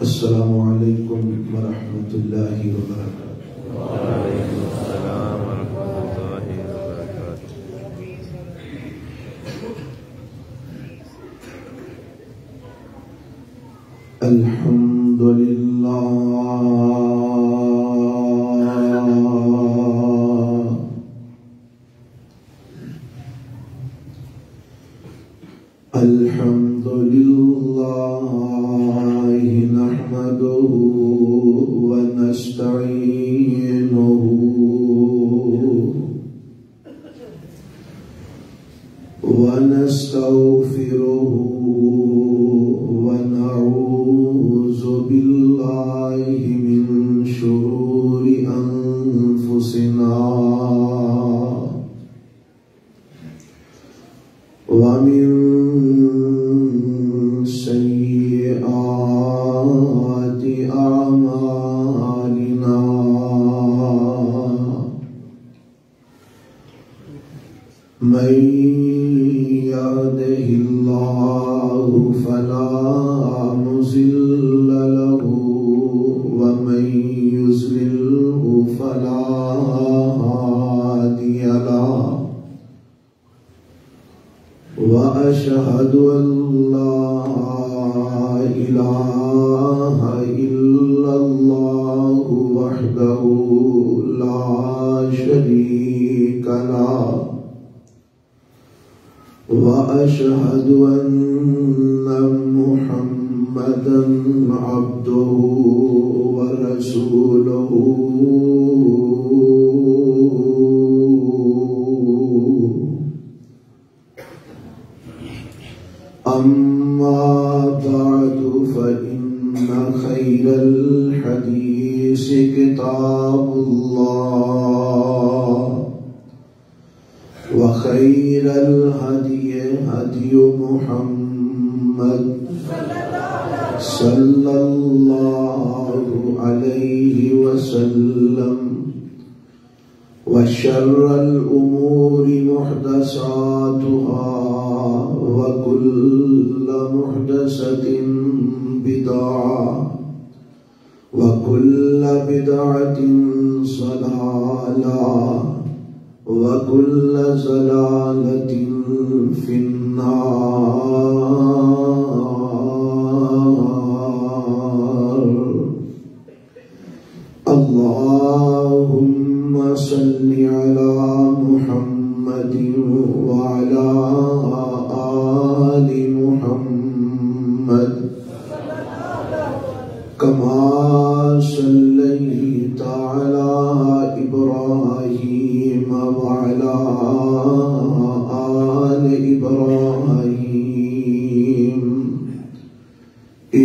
السلام علیکم ورحمۃ اللہ وبرکاتہ۔ وعلیکم السلام ورحمۃ اللہ وبرکاتہ۔ الحمد للہ الحمد للہ نحمده ونستعینه ونستغفره ونعوذ بالله من شرور أنفسنا ومن سيئات أعمالنا من يهده الله فلا مضل له ومن يضلله فلا هادي له وأشهد أن لا إله إلا الله وحده لا شريك له وأشهد أن محمدا عبده ورسوله أما بعد فإن خير الحديث كتاب الله وخير الهدي هدي محمد صلى الله عليه وسلم وشر الأمور محدثاتها وكل محدثة بدعة وكل بدعة ضلالة وكل ضلالة في النار۔ اللهم صل على محمد وعلى آل محمد كما صليت على إبراهيم وعلى آل إبراهيم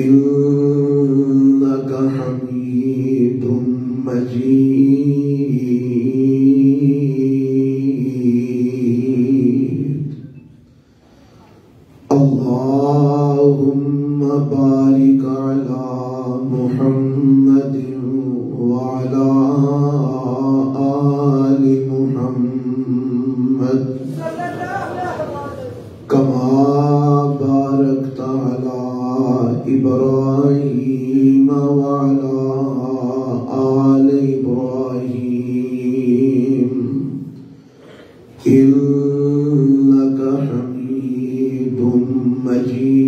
إنك حميد مجيد۔ اللهم بارك على محمد وعلى آل محمد كما باركت على إبراهيم وعلى آل إبراهيم إنك حميد مجيد۔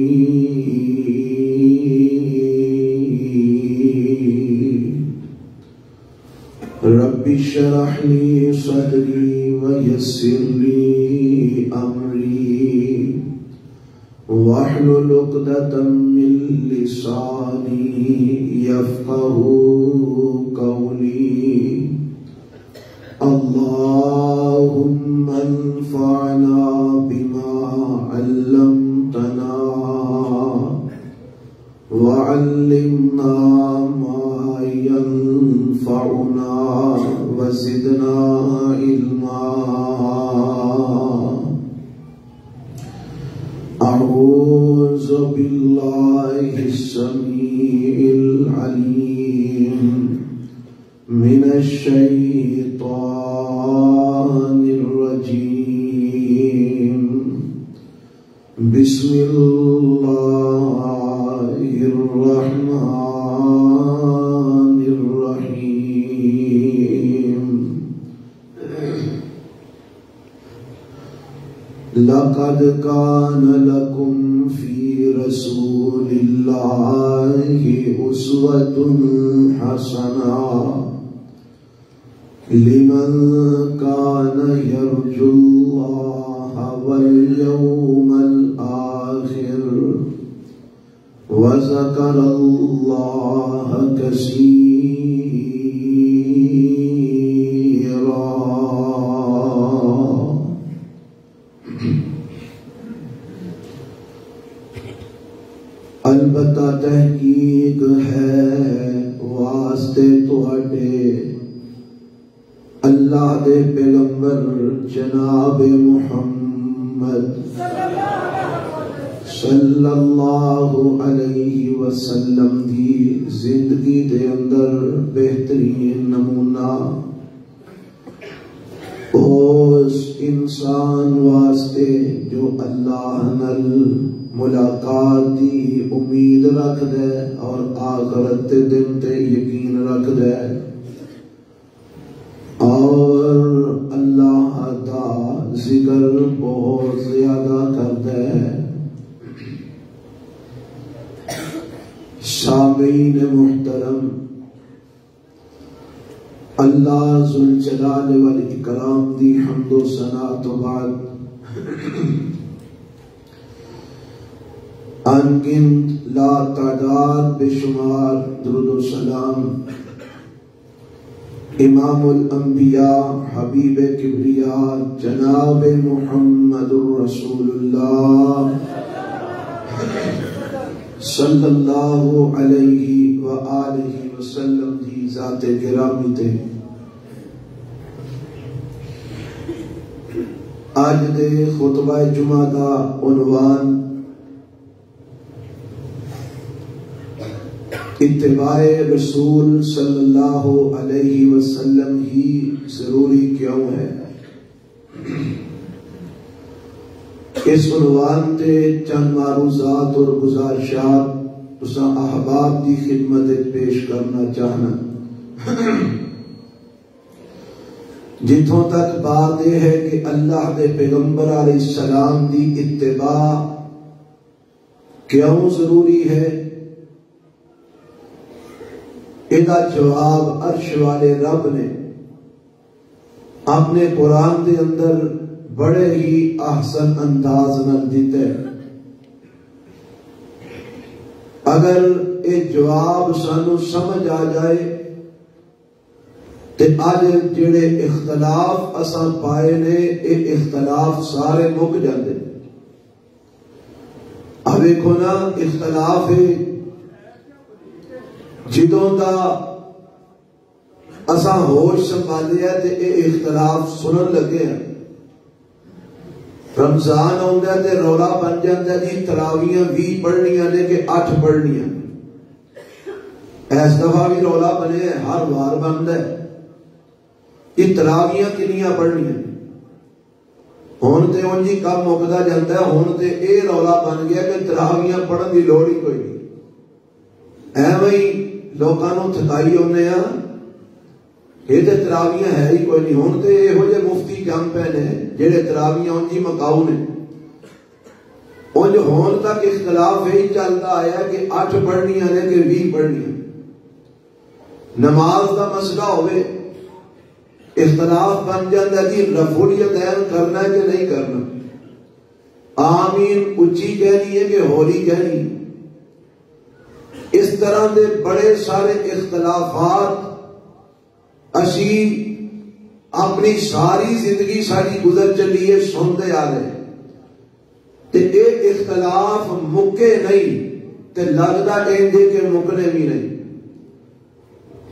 رب اشرح لي صدري ويسر لي أمري واحلل عقدة من لساني يفقهوا قولي۔ اللهم انفعنا بما علمتنا وعلمنا ما ينفعنا وزدنا علما۔ أعوذ بالله السميع العليم من الشيطان الرجيم۔ بسم الله الرحمن لقد كان لكم في رسول الله أسوة حسنة لمن كان يرجو الله واليوم الآخر وذكر الله كثيرا. البتہ تحقیق ہے واسطے تواڈے اللہ دے پیغمبر جناب محمد صلی اللہ علیہ وسلم دی زندگی دے اندر بہترین نمونہ اس انسان واسطے جو اللہ نل ملاقات دی امید رکھ دے اور آخرت دے دن تے یقین رکھ دے اور اللہ دا ذکر بہت زیادہ کر دے. سامعین محترم، اللہ ذوالجلال والاکرام دی حمد و ثنا تو بعد انگنت لا تعداد بے شمار درود و سلام امام الانبیاء حبیب کبریاء جناب محمد الرسول اللہ صلی اللہ علیہ وآلہ وسلم دی ذات گرامی تے آج دے خطبہ جمعہ دا عنوان اتباع رسول صلی اللہ علیہ وسلم ہی ضروری کیوں ہے. اس عنوان تے چند معروضات اور گزارشات تساں احباب دی خدمت پیش کرنا چاہنا. جتوں تک بات یہ ہے کہ اللہ دے پیغمبر علیہ السلام دی اتباع کیوں ضروری ہے، ادا جواب عرش والے رب نے اپنے قرآن دے اندر بڑے ہی احسن انداز نال دیتا ہے. اگر یہ جواب سانو سمجھ آ جائے تے آج جڑے اختلاف اساں پائے نے یہ اختلاف سارے مک جاندے. اب دیکھو نا اختلاف ہے جدوں دا اساں ہوش سنبھالیا تے اے اختلاف سنن لگے ہیں. رمضان آندا تے رولا بن جاندا جی تراویاں 20 پڑھنیاں نے کہ 8 پڑھنیاں. اس دفعہ بھی رولا بنے ہر وار بندا ہے کہ تراویاں کنیاں پڑھنیاں. ہن تے اونج ہی کم مکدا جاندا ہے. ہن تے اے رولا بن گیا کہ تراویاں پڑھن دی لوڑ ہی کوئی نہیں. ایویں لوکاں تھکائی ہونے ہاں یہ تے تراویاں ہے ہی کوئی نہیں. ہن تے یہو جے مفتی جم پے نے جڑے تراویاں اونج ہی مکاؤ نے. اونج ہون تک اختلاف یہی چلتا آیا کہ 8 پڑھنیاں نے کہ 20 پڑھنیاں. نماز دا مسئلہ ہوئے اختلاف بن جاتا جی رفع الیدین کرنا ہے کہ نہیں کرنا، آمین اچھی کہنی ہے کہ ہولی کہنی. اس طرح دے بڑے سارے اختلافات اسی اپنی ساری زندگی ساری گزر چلی ہے سنتے آ رہے تے اے اختلاف مکے نہیں تے لگتا انجے کہ مکنے بھی نہیں.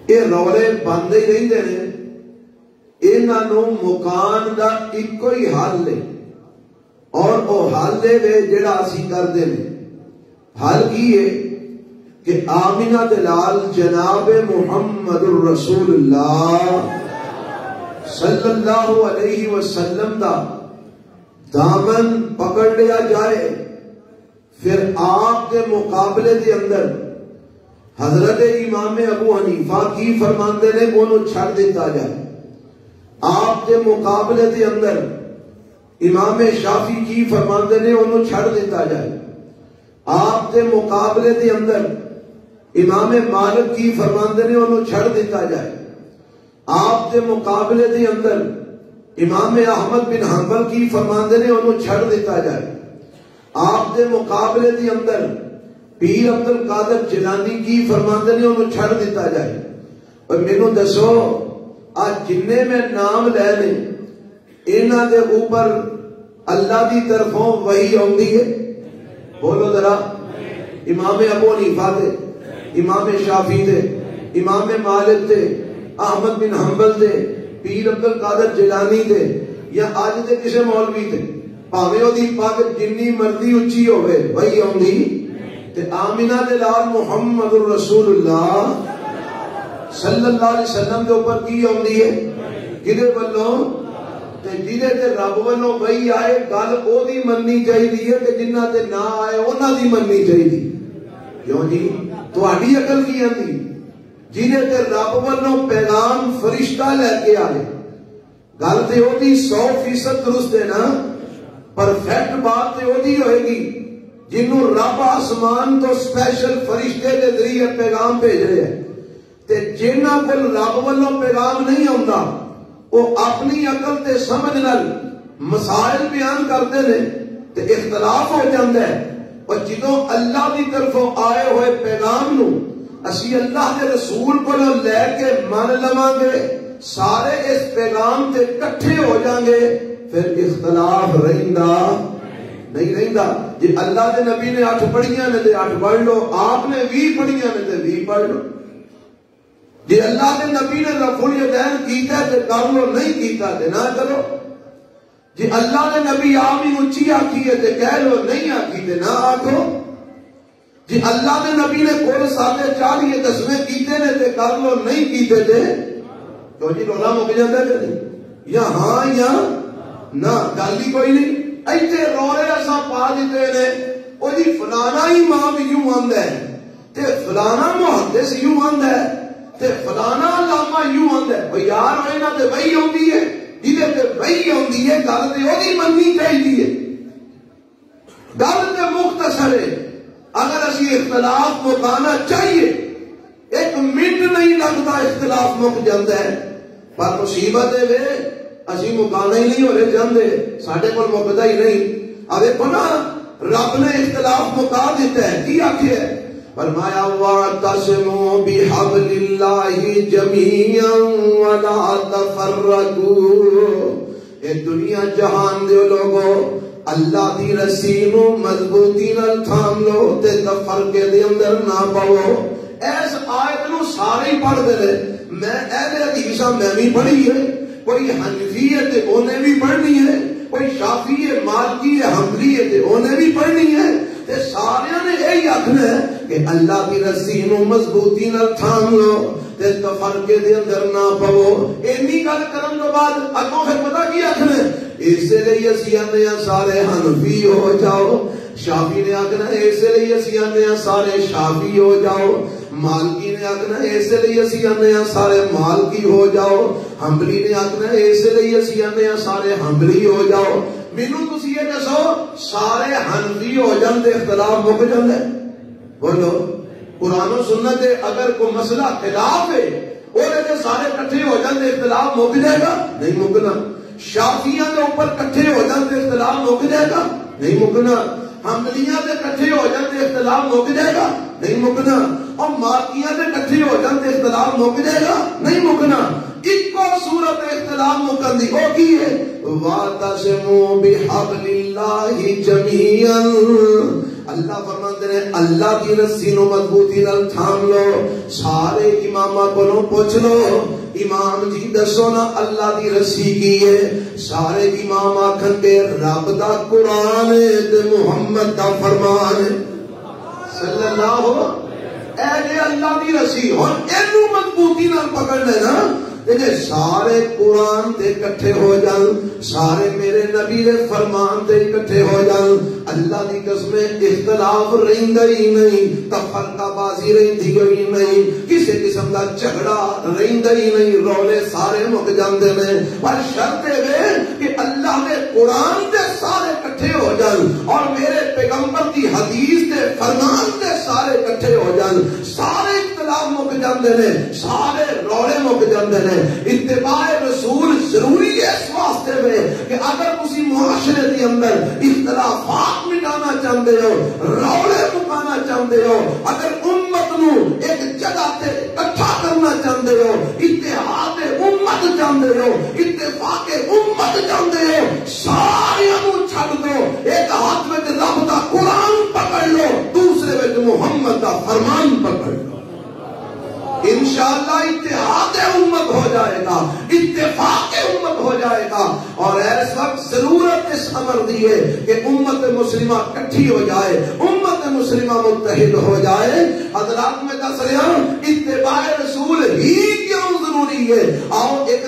اے رولے بندے ہی نہیں دینے. انہوں مکان دا ایک ہی حل ہے اور وہ حل ہے جڑا اسی کر دے. حل کی ہے کہ آمینہ دلال جناب محمد الرسول اللہ صلی اللہ علیہ وسلم دا دامن پکڑ لیا جائے. پھر آپ کے مقابلے دے اندر حضرت امام ابو حنیفہ کی فرماندے نے انہوں چھڑ دیتا جائے. آپ کے مقابلے دے اندر امام شافی کی فرماندے نے انہوں چھڑ دیتا جائے. آپ دے مقابلے دے اندر امام مالک کی فرماندے نے انہوں چھڑ دیتا جائے. آپ دے مقابلے دے اندر امام احمد بن حنبل کی فرماندے نے انہوں چھڑ دیتا جائے. آپ دے مقابلے دے اندر پیر عبد القادر جیلانی کی فرماندے نے انہوں چھڑ دیتا جائے. اور مینوں دسو آج جننے میں نام لے لیں انہاں دے اوپر اللہ دی طرفوں وحی آندی ہے؟ بولو ذرا. امام ابو حنیفہ دے، امام شافعی دے، امام مالک دے، احمد بن حنبل دے، پیر عبد القادر جیلانی دے، یا اج دے کسے مولوی دے بھاویں او دی پاگ جنی مرضی اچھی ہوے وہی آندی تے آمینہ دے لال محمد رسول اللہ صلی اللہ علیہ وسلم دے اوپر کی آندی ہے؟ کدے ولوں؟ تے جدے تے رب ولوں وہی آئے گل او دی مننی چاہیے تے جنہ تے نہ آئے انہاں دی مننی چاہیے. کیوں جی تہاڈی عقل کی آندی؟ جنہیں تے رب ولوں پیغام فرشتہ لے کے آئے گل تے او دی 100% درست ہے نا. پرفیکٹ بات تے او دی ہوئے گی جنوں رب آسمان تو سپیشل فرشتے دے ذریعے پیغام بھیج رہے ہیں. تے جنہاں کول رب ولوں پیغام نہیں آندا وہ اپنی عقل تے سمجھ نال مسائل بیان کرتے ہیں تے اختلاف ہو جاتا ہے. اور جدوں اللہ دی طرفوں آئے ہوئے پیغام نو اسی اللہ کے رسول کو لے کے مان لواں گے سارے اس پیغام تے کٹھے ہو جائیں گے پھر اختلاف رہندا نہیں رہندا. جی اللہ دے نبی نے 8 پڑھیاں نے تے 8 پڑھ لو، آپ نے 20 پڑھیاں نے تے 20 پڑھ لو. جی اللہ دے نبی نے رفع الیدین کیتا تے کر لو، نہیں کیتا تے نہ کرو. جی اللہ دے نبی آپ ہی اونچی آکھی ہے تے کہہ لو، نہیں آکھی تے نہ آکھو. جی اللہ دے نبی نے کول 40 10 کیتے نے تے کر لو، نہیں کیتے تے تو جی رولا مک جاتا ہے کہ نہیں؟ یا ہاں یا نہ، گل ہی کوئی نہیں. ایتھے رولے اساں پا دیتے نے او جی فلانا امام یوں آندا ہے تے فلانا محدث یوں آندا ہے تے فلانا علامہ یوں آندا ہے. او یار انہاں تے وہی ہوندی ہے جدے تے وہی ہوندی ہے گل تے اودی مننی چاہیے. گل تے مختصر ہے. اگر اسی اختلاف مکانا چاہیے 1 منٹ نہیں لگتا اختلاف مک جاتا ہے. پر مصیبت ہے وے اسی مکانا ہی نہیں ہو رہے جاندے ساڈے کول مکدا ہی نہیں. ا دیکھو نا رب نے اختلاف مکا دیتا ہے. کی آکھے فرمایا واعتصموا بحبل اللہ جميعا ولا تفرقوا. اے دنیا جہان دے لوگو اللہ دی رسی نو مضبوطی نال تھام لو تے تفرقے دے اندر نہ پاؤ. اس آیت نو سارے پڑھ دے. میں اہل حدیث میں بھی پڑھی ہے، کوئی حنفی ہے تے اونے بھی پڑھنی ہے، کوئی شافعی ہے، مالکی ہے، حنبلی ہے تے اونے بھی پڑھنی ہے. تے سارے نے یہی آخنا ہے کہ اللہ کی رسی نو مضبوطی نال تھام لو تے تفرقے دے اندر نہ پاؤ. اینی گل کرن تو بعد اگوں پھر پتہ کی آخنا ہے؟ اس لیے اسی آنے سارے حنفی ہو جاؤ. شافعی نے آخنا اس لیے اسی آنے سارے شافعی ہو جاؤ. مالکی نے آخنا اس لیے اسی آنے سارے مالکی ہو جاؤ. حنبلی نے آخنا اس لیے اسی آنے سارے حنبلی ہو جاؤ. مینوں تسی یہ دسو سارے حنفی ہو جان تے اختلاف مک جاندا ہے؟ بولو قرآن و سنت اگر کوئی مسئلہ خلاف ہے اودے تے سارے اکٹھے ہو جان تے اختلاف مک جائے گا؟ نہیں مکنا. شافعیاں دے اوپر اکٹھے ہو جان تے اختلاف مک جائے گا؟ نہیں مکنا. حنبلیاں دے اکٹھے ہو جان تے اختلاف مک جائے گا؟ نہیں مکنا. اور مالکیاں دے اکٹھے ہو جان تے اختلاف مک جائے گا؟ نہیں مکنا. ایک صورت اختلاف مکن دی او کی ہے واعتصموا بحبل اللہ جميعا. اللہ فرماتے ہیں اللہ کی رسی نو مضبوطی نال تھام لو. سارے اماماں کولوں پوچھ لو امام جی دسو نا اللہ دی رسی کی ہے؟ سارے امام آکھن گے رب دا قرآن تے محمد دا فرمان صلی اللہ اے جے اللہ دی رسی ہن اینو مضبوطی نال پکڑ لینا جے سارے قرآن تے اکٹھے ہو جان، سارے میرے نبی دے فرمان تے اکٹھے ہو جان، اللہ دی قسم اختلاف رہندا ہی نہیں، تفرقہ بازی رہندی ہوئی نہیں، کسی قسم دا جھگڑا رہندا ہی نہیں، رولے سارے مک جاندے نے، پر شرط ہے کہ اللہ دے قرآن تے سارے اکٹھے ہو جان اور میرے پیغمبر دی حدیث تے فرمان تے سارے اکٹھے ہو جان، سارے اختلاف مک جاندے نے، سارے رولے مک جاندے نے۔ اتباع رسول ضروری ہے اس واسطے میں کہ اگر کسی معاشرے کے اندر اختلافات مٹانا چاہتے ہو، رولے مکانا چاہتے ہو، اگر امت نو ایک جگہ تے اکٹھا کرنا چاہتے ہو، اتحاد امت چاہتے ہو، اتفاق امت چاہتے ہو، سارے نو چھڈ دو، ایک ہاتھ میں رب دا قرآن پکڑ لو، دوسرے میں محمد دا فرمان پکڑ لو، انشاءاللہ اتحاد امت ہو جائے گا، اتفاق امت ہو جائے گا۔ اور اس وقت ضرورت اس امر دی ہے کہ امت مسلمہ اکٹھی ہو جائے، امت مسلمہ متحد ہو جائے۔ حضرات میں دس رہا ہوں اتباع رسول ہی کیوں ضروری ہے۔ آؤ ایک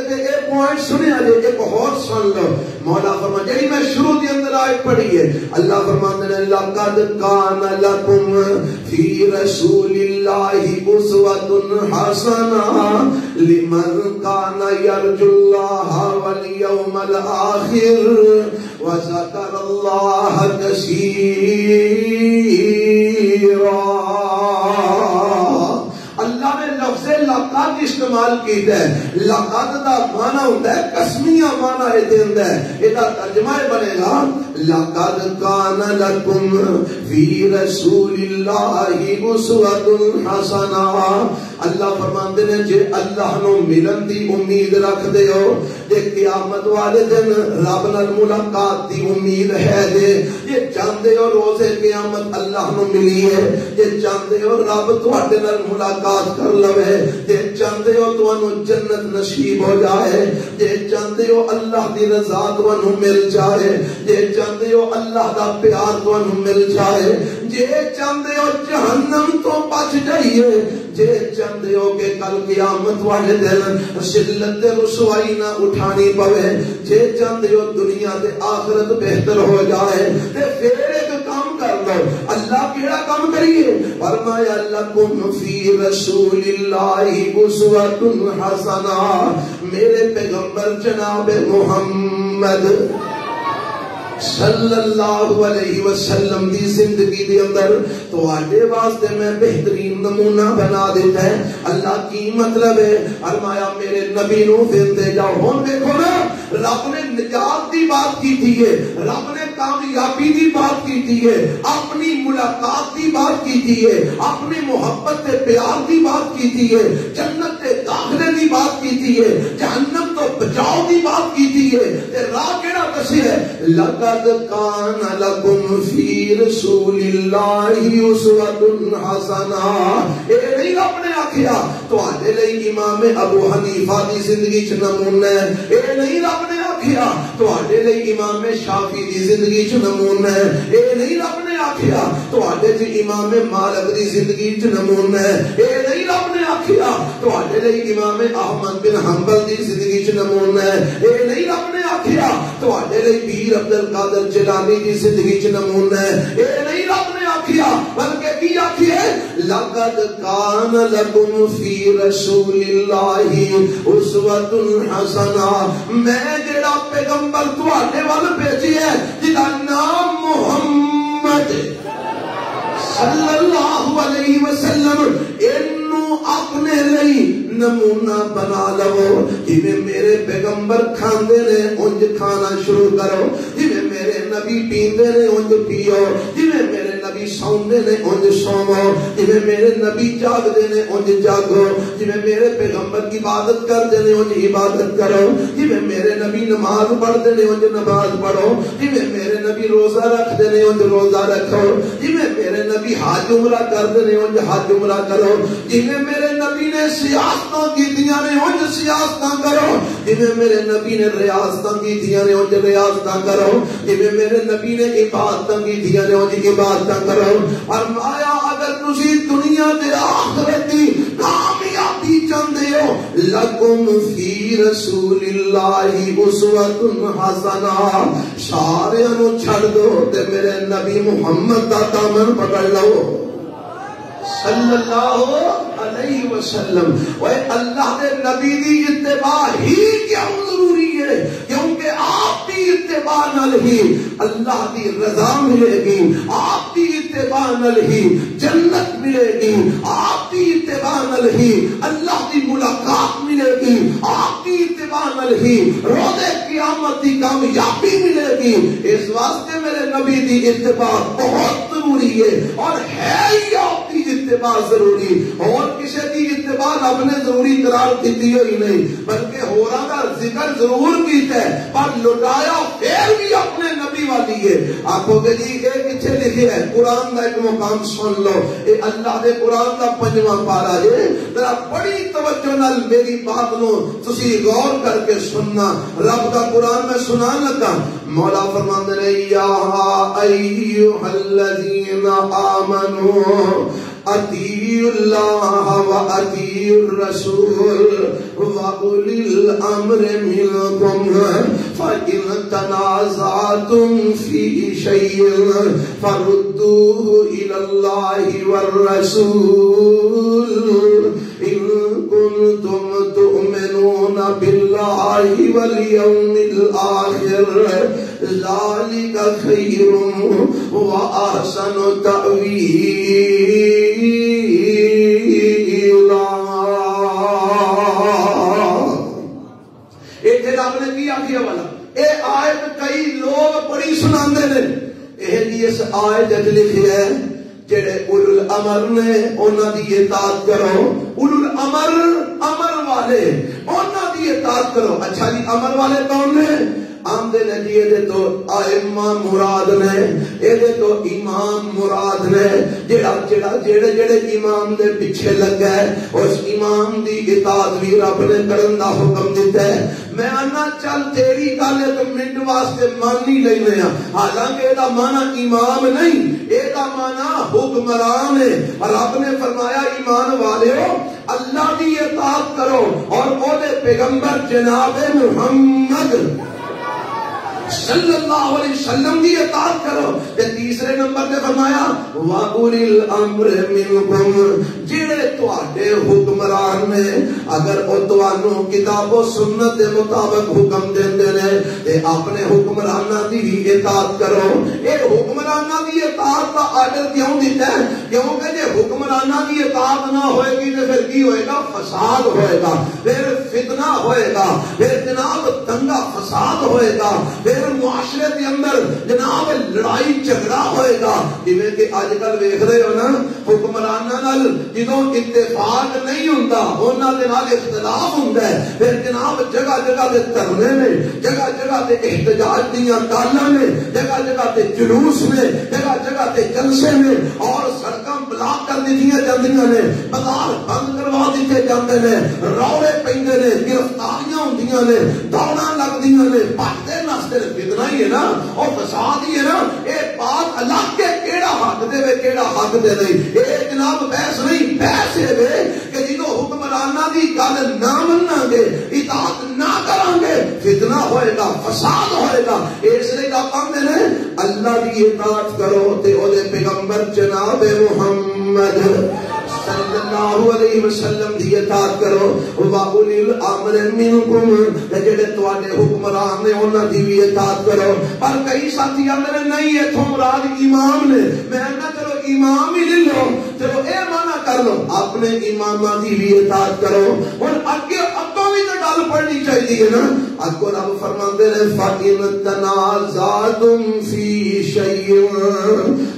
پوائنٹ سنیا جائے، ایک اور سن لو۔ مولا فرما جی میں شروع کے اندر آیت پڑھی ہے، اللہ فرماتے ہیں لقد کان لکم فی رسول اللہ اسوۃ حسنہ لمن کان یرجو اللہ والیوم الآخر وذکر اللہ کثیرا۔ اللہ نے لفظ لقد استعمال کیتا ہے، لقد دا معنی ہوتا ہے قسمیہ معنی دیتا ہے، یہ ترجمہ بنے گا لقد کان لکم فی رسول اللہ اسوۃ حسنہ۔ اللہ فرماتے ہیں جے اللہ نو ملن دی امید رکھ دے ہو، جے قیامت والے دن رب نال ملاقات دی امید ہے، جے چاہتے ہو روز قیامت اللہ نو ملی ہے، جے چاہتے ہو رب تواڈے نال ملاقات کر لوے، جے چاہتے ہو تانوں جنت نصیب ہو جائے، جے چاہتے ہو اللہ دی رضا تانوں مل جائے، جے چاہتے ہو اللہ دا پیار تانوں مل جائے، جے چاہتے ہو جہنم تو بچ جائیے، جے چاہتے ہو کہ کل قیامت والے دن ذلت رسوائی نہ اٹھانی پوے، جے چاہتے ہو دنیا تے آخرت بہتر ہو جائے، تے پھر ایک کام کر لو۔ اللہ کیڑا کام کریے؟ فرمایا لکم فی رسول اللہ اسوۃ حسنہ، میرے پیغمبر جناب محمد صلی اللہ علیہ وسلم دی زندگی دے اندر تو آڈے واسطے میں بہترین نمونہ بنا دیتا ہے۔ اللہ کی مطلب ہے فرمایا میرے نبی نو دیتے جاؤ۔ ہون دیکھو نا رب نے نجات دی بات کی تھی ہے، رب نے کامیابی دی بات کی تھی ہے، اپنی ملاقات دی بات کی تھی ہے، اپنی محبت تے پیار دی بات کی تھی ہے، جنت تے داخلے دی بات کی تھی ہے، جہنم تو بچاؤ دی بات کی تھی ہے، تے راہ کیڑا دسی ہے؟ لقد کان لکم فی رسول اللہ اسوۃ حسنہ۔ اے نہیں رب نے آکھیا تواڈے لئی امام ابو حنیفہ دی زندگی چ نمونہ ہے، اے نہیں رب نے آکھیا تواڈے لئی امام شافعی دی زندگی چ نمونہ ہے، اے نہیں رب نے آکھیا تواڈے چ امام مالک دی زندگی چ نمونہ ہے، اے نہیں رب نے آکھیا تواڈے لئی امام احمد بن حنبل دی زندگی چ نمونہ ہے، اے نہیں رب نے آکھیا تواڈے لئی پیر عبد القادر جیلانی دی زندگی چ نمونہ ہے، اے نہیں رب نے آکھیا بلکہ کی آکھیا لقد کان لکم فی رسول اللہ اسوۃ حسنہ۔ میں جڑا پیغمبر تواڈے ول بھیجی ہے جدا نام محمد صلی اللہ علیہ وسلم، اینو اپنے لئی نمونہ بنا لو۔ جویں میرے پیغمبر کھاندے نے انج کھانا شروع کرو، جویں میرے نبی پیندے نے انج پیو، جویں میرے نبی سوندے نے انج سوو، جویں میرے نبی جاگدے نے انج جاگو، جویں میرے پیغمبر کی عبادت کردے نے انج عبادت کرو، جویں میرے نبی نماز پڑھدے نے انج نماز پڑھو، جویں میرے نبی روزہ رکھدے نے انج روزہ رکھو، جویں میرے نبی حج عمرہ کردے نے انج حج عمرہ کرو، جویں میرے نبی نے سیاستاں کیتیاں نے انج سیاستاں کرو، جویں میرے نبی نے ریاستاں کیتیاں نے انج ریاستاں کرو، جویں میرے نبی نے عبادتاں کیتیاں نے انج عبادتاں کرو۔ فرمایا اگر تسی دنیا تے آخرت دی کامیابی چاہتے ہو لکم فی رسول اللہ اسوۃ حسنہ سارے نو چھڑ دو تے میرے نبی محمد دا دامن پکڑ لو صلی اللہ علیہ وسلم. اوے اللہ دے نبی دی اتباع ہی کیوں ضروری ہے؟ کیونکہ آپ کی اتباع نال ہی اللہ دی رضا ملے گی، آپ کی اتباع نال ہی جنت ملے گی، آپ کی اتباع نال ہی اللہ دی ملاقات ملے گی، آپ کی اتباع نال ہی روز قیامت دی کامیابی ملے گی. اس واسطے میرے نبی دی اتباع بہت ضروری ہے اور ہے ہی آپ کی اتباع ضروری. اور کسی کی اتباع رب نے ضروری قرار دیتی ہوئی نہیں بلکہ ہوراں دا ذکر ضرور کیتا ہے پر لٹایا پھر بھی اپنے نبی والی ہے. آخو گے جی یہ کتنے لکھے ہے؟ قرآن کا ایک مقام سن لو، یہ اللہ دے قرآن کا 5واں پارا ہے. ذرا بڑی توجہ نال میری بات نو تسی غور کر کے سننا. رب کا قرآن میں سنان لگا. مولا فرماندے نے یا ایھا الذین آمنوا اطیعوا اللہ واطیعوا الرسول واولی الامر منکم فإن تنازعتم فی شیء فردوه الی اللہ والرسول ان کنتم تؤمنون باللہ والیوم الآخر ذلک خیر واحسن تأویلا. رب نے کی آخیا والا اے آیت کئی لوگ بڑی سناندے نے. یہ جی اس آیت لکھی ہے جڑے اولو الامر نے انہاں دی اطاعت کرو. اولو الامر امر والے انہاں دی اطاعت کرو. اچھا جی امر والے کون نے؟ آمدے نے جی یہ تو ائمہ مراد نے، یہ تو امام مراد نے. جڑے امام دے پیچھے لگا ہے اس امام دی اطاعت بھی رب نے کرن دا حکم دیتا ہے. میں آنا چل تیری گل ایک منٹ واسطے مانی لینے ہاں، حالانکہ یہ مانا امام نہیں، یہ مانا حکمران ہے. رب نے فرمایا ایمان والےو اللہ دی اطاعت کرو اور اولے پیغمبر جناب محمد صلی اللہ علیہ وسلم کی اطاعت کرو. تے تیسرے نمبر پہ فرمایا وَأُولِي الْأَمْرِ مِنْكُمْ جڑے تواڈے حکمران نے اگر او تانوں کتاب و سنت دے مطابق حکم دیندے نے تے اپنے حکمراناں دی بھی اطاعت کرو. اے حکمراناں دی اطاعت دا آرڈر کیوں دیتا ہے؟ کیونکہ جے حکمراناں دی اطاعت نہ ہوئے گی تے پھر کی ہوئے گا؟ فساد ہوئے گا، پھر فتنہ ہوئے گا، پھر جناب دنگا فساد ہوئے گا، پھر معاشرے کے اندر جناب لڑائی جھگڑا ہوئے گا. جویں کہ اج کل ویکھ رہے ہو نا حکمراناں نال جدوں اتفاق نہیں ہوندا انہاں دے نال اختلاف ہوندا ہے. پھر جناب جگہ جگہ تے دھرنے نے، جگہ جگہ تے احتجاج دیاں گالاں نے، جگہ جگہ تے جلوس نے، جگہ جگہ تے جلسے نے اور سڑکاں بلاک کر دتیاں جاندیاں نے، بازار بند کروا دتے جاندے نے، روڑے پیندے نے، گرفتاریاں ہوندیاں نے، دوڑاں لگدیاں نے، بھجدے نستے فتنہ ہی ہے نا اور فساد ہی ہے نا. اے بات الگ کے کیڑا حق دے وے کیڑا حق دے نہیں. اے جناب بحث نہیں، بحث ہے وے کہ جدوں حکمراناں دی گل نہ مناں گے، اطاعت نہ کران گے، فتنہ ہوئے گا، فساد ہوئے گا. اس لیے آپ کہندے نے اللہ دی اطاعت کرو تے اودے پیغمبر جناب محمد صلی اللہ علیہ وسلم دی اطاعت کرو. وَأُولِي الْأَمْرِ مِنْكُمْ جڑے تواڈے حکمران نے انہاں دی بھی اطاعت کرو. پر کئی ساتھی آندے نے نہیں ایتھوں مراد امام نے. میں نہ چلو امام ہی لے لو، چلو اے مانا کر لو اپنے اماماں دی بھی اطاعت کرو. ہن اگے اگوں بھی تو گل پڑھنی چاہیے نا. اگوں رب فرماندے نے فَإِن تَنَازَعْتُمْ فِي شَيْءٍ.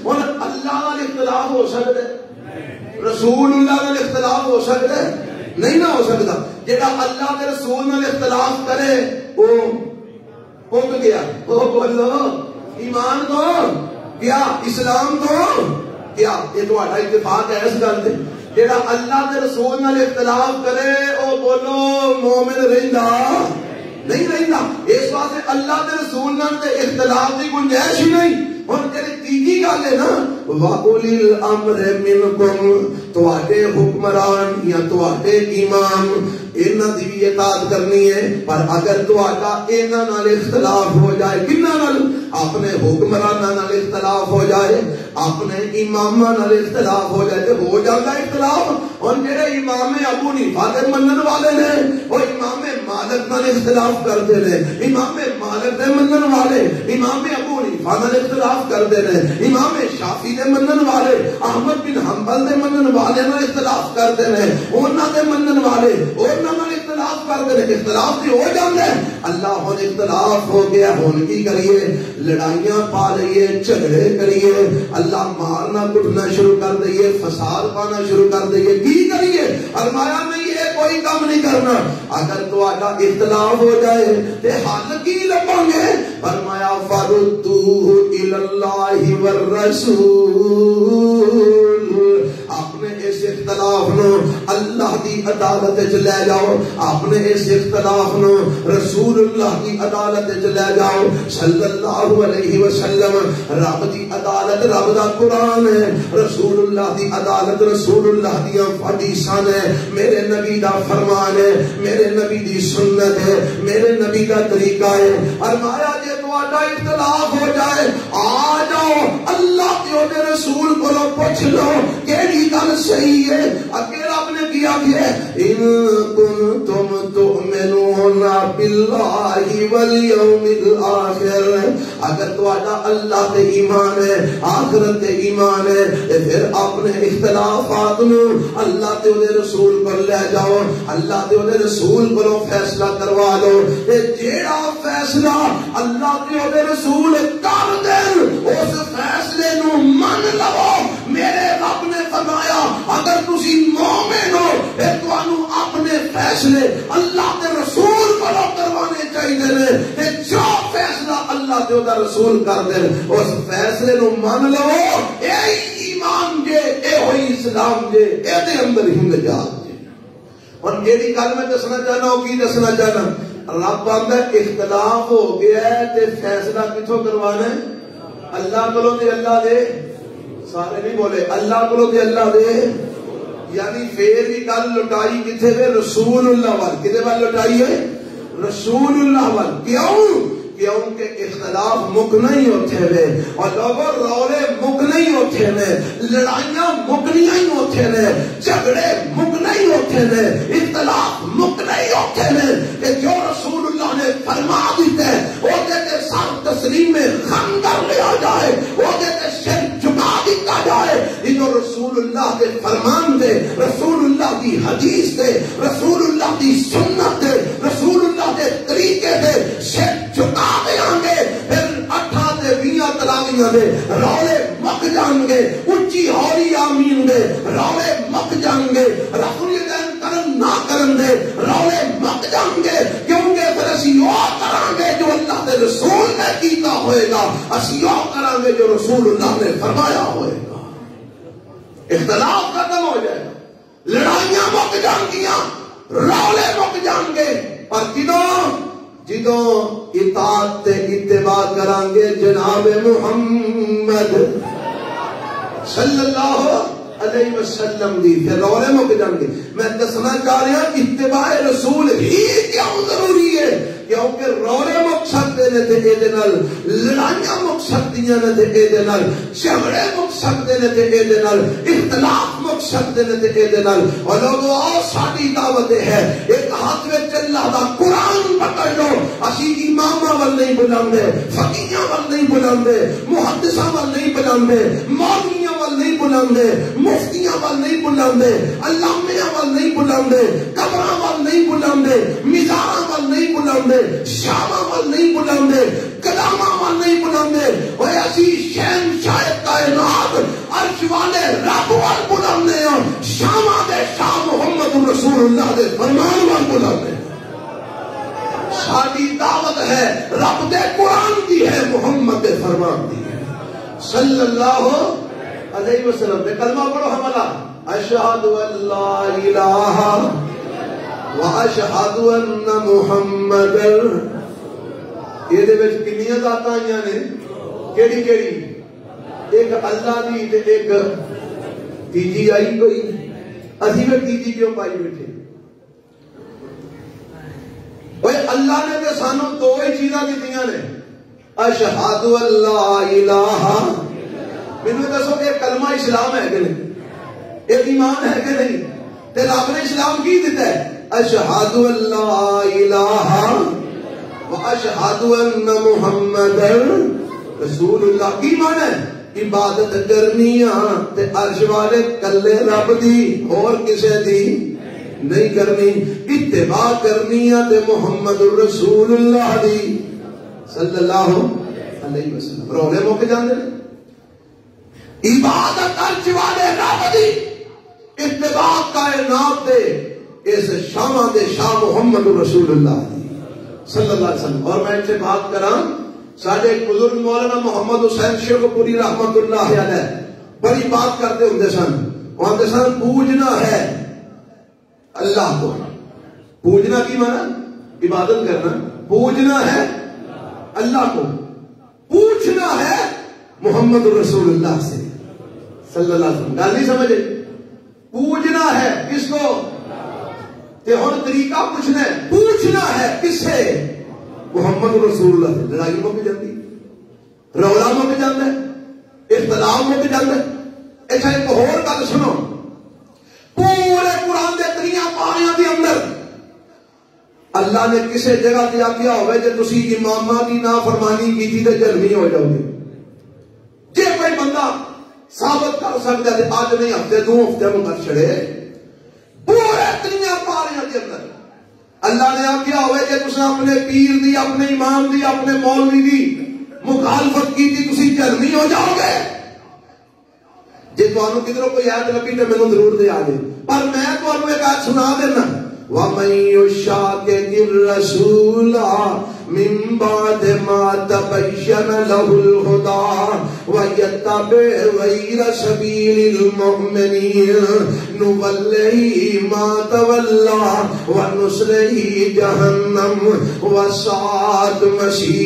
ہن اللہ نال اختلاف ہو سکدا ہے، رسول اللہ نال اختلاف ہو سکتا ہے؟ نہیں نہ ہو سکتا. جڑا اللہ کے رسول نال اختلاف کرے وہ پک گیا. وہ بولو ایمان تو کیا اسلام تو کیا؟ یہ تہاڈا اتفاق ہے اس گل تے؟ جڑا اللہ کے رسول نال اختلاف کرے وہ بولو مومن رہندا نہیں رہندا. اس واسطے اللہ کے رسول نال تے اختلاف کی گنجائش ہی نہیں. ہن جڑی تیجی گل ہے نا وَأُولِي الْأَمْرِ مِنْكُمْ تواڈے حکمران یا تواڈے امام انہاں دی بھی اطاعت کرنی ہے پر اگر تواڈا انہاں نال اختلاف ہو جائے کنہاں نال اپنے حکمراناں نال اختلاف ہو جائے اپنے اماماں نال اختلاف ہو جائے تے ہو جاتا اختلاف اور جڑے امام ابو حنیفہ دے منن والے نے وہ امام مالک نال اختلاف کرتے نے امام مالک دے منن والے امام ابو حنیفہ نال اختلاف کرتے نے امام شافعی دے منن والے احمد بن حنبل دے منن والے نال اختلاف کرتے نے انہاں دے منن والے انہاں نال اختلاف کرتے نے اختلاف تے ہو جاندا ہے اللہ ہن اختلاف ہو گیا ہن کی کریے لڑائیاں پا لئیے جھگڑے کریے اللہ مارنا کٹنا شروع کر دئیے فساد پانا شروع کر دئیے کی کریے فرمایا نہیں یہ کوئی کام نہیں کرنا اگر تہاڈا اختلاف ہو جائے تے حل کی لباں گے فرمایا فردوہ الی اللہ والرسول اپنے اس اختلاف نو اللہ دی عدالت وچ لے جاؤ اپنے اس اختلاف نو رسول اللہ دی عدالت وچ لے جاؤ صلی اللہ علیہ وسلم رب دی عدالت رب دا قرآن ہے رسول اللہ دی عدالت رسول اللہ دی حدیثاں ہے میرے نبی دا فرمان ہے میرے نبی دی سنت ہے میرے نبی دا طریقہ ہے فرمایا جے تہاڈا اختلاف ہو جائے آ جاؤ اللہ تے رسول کو پوچھ لو کیڑی گل صحیح ہے اگے رب نے کیا ہے ان کنتم تؤمنون باللہ والیوم الاخر اگر تہاڈا اللہ تے ایمان ہے آخرت تے ایمان ہے تے پھر اپنے اختلافات نو اللہ تے دے رسول کو لے جاؤ اللہ تے دے رسول کو فیصلہ کروا لو تے جیڑا فیصلہ اللہ تے دے رسول کر دین اس فیصلے نو من لو میرے رب نے فرمایا اگر تسی مومن ہو تے تانوں اپنے فیصلے اللہ تے رسول کو کروانے چاہیے نے تے جو فیصلہ اللہ تے دا رسول کر دین اس فیصلے نو من لو اے ایمان جے اے ہوئی اسلام جے اے دے اندر ہی نجات جے اور جیڑی گل میں دسنا چاہنا ہوں کی دسنا چاہنا رب آندا اختلاف ہو گیا ہے تے فیصلہ کتھوں کروانا ہے اللہ کولوں تے اللہ دے سارے نہیں بولے اللہ کولوں تے اللہ دے یعنی پھر بھی گل لٹائی کتھے وے رسول اللہ وال کدے وال لٹائی ہے رسول اللہ وال کیونکہ اختلاف مک نہیں ہوتے ہوئے اور لوگوں رولے مک نہیں ہوتے ہیں لڑائیاں مکنیاں ہی ہوتے ہیں جھگڑے مک نہیں ہوتے ہیں اختلاف مک نہیں ہوتے ہیں کہ جو رسول اللہ نے فرما دیتے وہ دیتے سر تسلیم میں خم کر لیا جائے وہ دیتے سر جھکا دیتا جائے یہ جو رسول اللہ کے فرمان دے رسول اللہ کی حدیث دے رسول اللہ کی سنت دے رسول اللہ کے طریقے دے سر جھکا دیاں گے پھر 18 20 تراویحاں دے رولے مک جان گے اونچی ہوری آمین دے رولے مک جان گے رسول دین کرن نہ کرن دے رولے مک جان گے کیونکہ پھر اسی وہ کران گے جو اللہ دے رسول نے کیتا ہوئے گا اسی وہ کران گے جو رسول اللہ نے فرمایا ہوئے گا اختلاف ختم ہو جائے گا لڑائیاں مک جان گیاں رولے مک جان گے اور جدوں اطاعت تے اتباع کران گے جناب محمد صلی اللہ علیہ وسلم دی پھر رولے مک جان گے میں دسنا چاہ رہا اتباع رسول ہی کیوں ضروری ہے کیونکہ رولے مک سکتے نے تے اے دے نال لڑائیاں مک سکدیاں نے تے اے دے نال جھگڑے مک سکتے نے تے اے دے نال اختلاف مک سکتے نے تے اے دے نال اور لوگوں ساڈی دعوت ہے ایک ہاتھ وچ اللہ دا قرآن پکڑ لو اسی اماماں ول نہیں بلاندے فقیہاں ول نہیں بلاندے محدثاں ول نہیں بلاندے مولویاں ول نہیں بلاندے مفتیاں ول نہیں بلاندے علامہ ول نہیں بلاندے قبراں ول نہیں بلاندے مزاراں ول نہیں بلاندے شاماں ول نہیں بلاندے کلاماں ول نہیں بلاندے اوے اسی شہنشاہ کائنات عرش والے رب ول بلاندے ہاں شاماں دے شاہ محمد رسول اللہ دے فرمان ول بلاندے ساری دعوت ہے رب دے قرآن کی ہے محمد دے فرمان دی ہے صلی اللہ علیہ وسلم دے کلمہ پڑھو حملہ اشہد ان لا الہ واشہد ان محمد یہ دے وچ کنیاں ذاتاں آئیاں نے کیڑی کیڑی ایک اللہ دی تے ایک تیجی آئی کوئی اسی میں تیجی کیوں پائی بیٹھے؟ اللہ نے تے سانو دو ہی چیزاں دتیاں نے، اشہد اللہ الہ، مینوں دسو یہ کلمہ اسلام ہے کہ نہیں؟ یہ ایمان ہے کہ نہیں؟ تے رب نے اسلام کی دیتا ہے، اشہد اللہ الہ و اشہد ان محمد رسول اللہ۔ کی معنی ہے؟ عبادت کرنیاں تے عرش والے کلے رب دی اور کسے دی نہیں کرنی، اتباع کرنی تے محمد رسول اللہ دی صلی اللہ علیہ وسلم۔ رولے موک جاندے عبادت عرش والے رب دی، اتباع کائنات دے اس شاہ دے شاہ محمد رسول اللہ دی صلی اللہ علیہ وسلم۔ اور میں ان سے بات کراں، ساڈے ایک بزرگ مولانا محمد حسین شیخوپوری رحمت اللہ علیہ بڑی بات کرتے ہوندے سن، وہاں سن پوجنا ہے اللہ کو۔ پوجنا کی معنی؟ عبادت کرنا۔ پوجنا ہے اللہ کو، پوچھنا ہے محمد رسول اللہ سے صلی اللہ علیہ وسلم۔ گل نہیں سمجھے؟ پوجنا ہے کس کو؟ تے ہن طریقہ پوچھنا ہے، پوچھنا ہے کس سے؟ محمد رسول اللہ سے۔ لڑائی مک جاتی، رولا مک جاتا ہے، اختلاف مک جاتا ہے۔ اچھا ایک اور گل سنو، پورے قرآن دے 3 پاریاں دے اندر اللہ نے کسے جگہ تے آکھیا ہوئے جے تسی اماماں دی نافرمانی کیتی تے جہنمی ہو جاؤ گے؟ جے کوئی بندہ ثابت کر سکتا ہے تے اج نہیں ہفتے 2 ہفتے میں کر چھڑے۔ پورے 3 پاریاں دے اندر اللہ نے آکھیا ہوئے جے تساں اپنے پیر دی، اپنے امام دی، اپنے مولوی دی مخالفت کیتی تسی جہنمی ہو جاؤ گے۔ جی تمہیں کدھروں کوئی آیت لبھی تو مینوں ضرور دے آجے، پر میں تمہیں ایک آیت سنا دینا، وَمَن يُشَاقِقِ الرَّسُولَ مِن بَعْدِ مَا تَبَيَّنَ لَهُ الْهُدَىٰ وَيَتَّبِعْ غَيْرَ سَبِيلِ الْمُؤْمِنِينَ نُوَلِّهِ مَا تَوَلَّىٰ وَنُصْلِهِ جَهَنَّمَ وَسَاءَتْ مَصِيرًا۔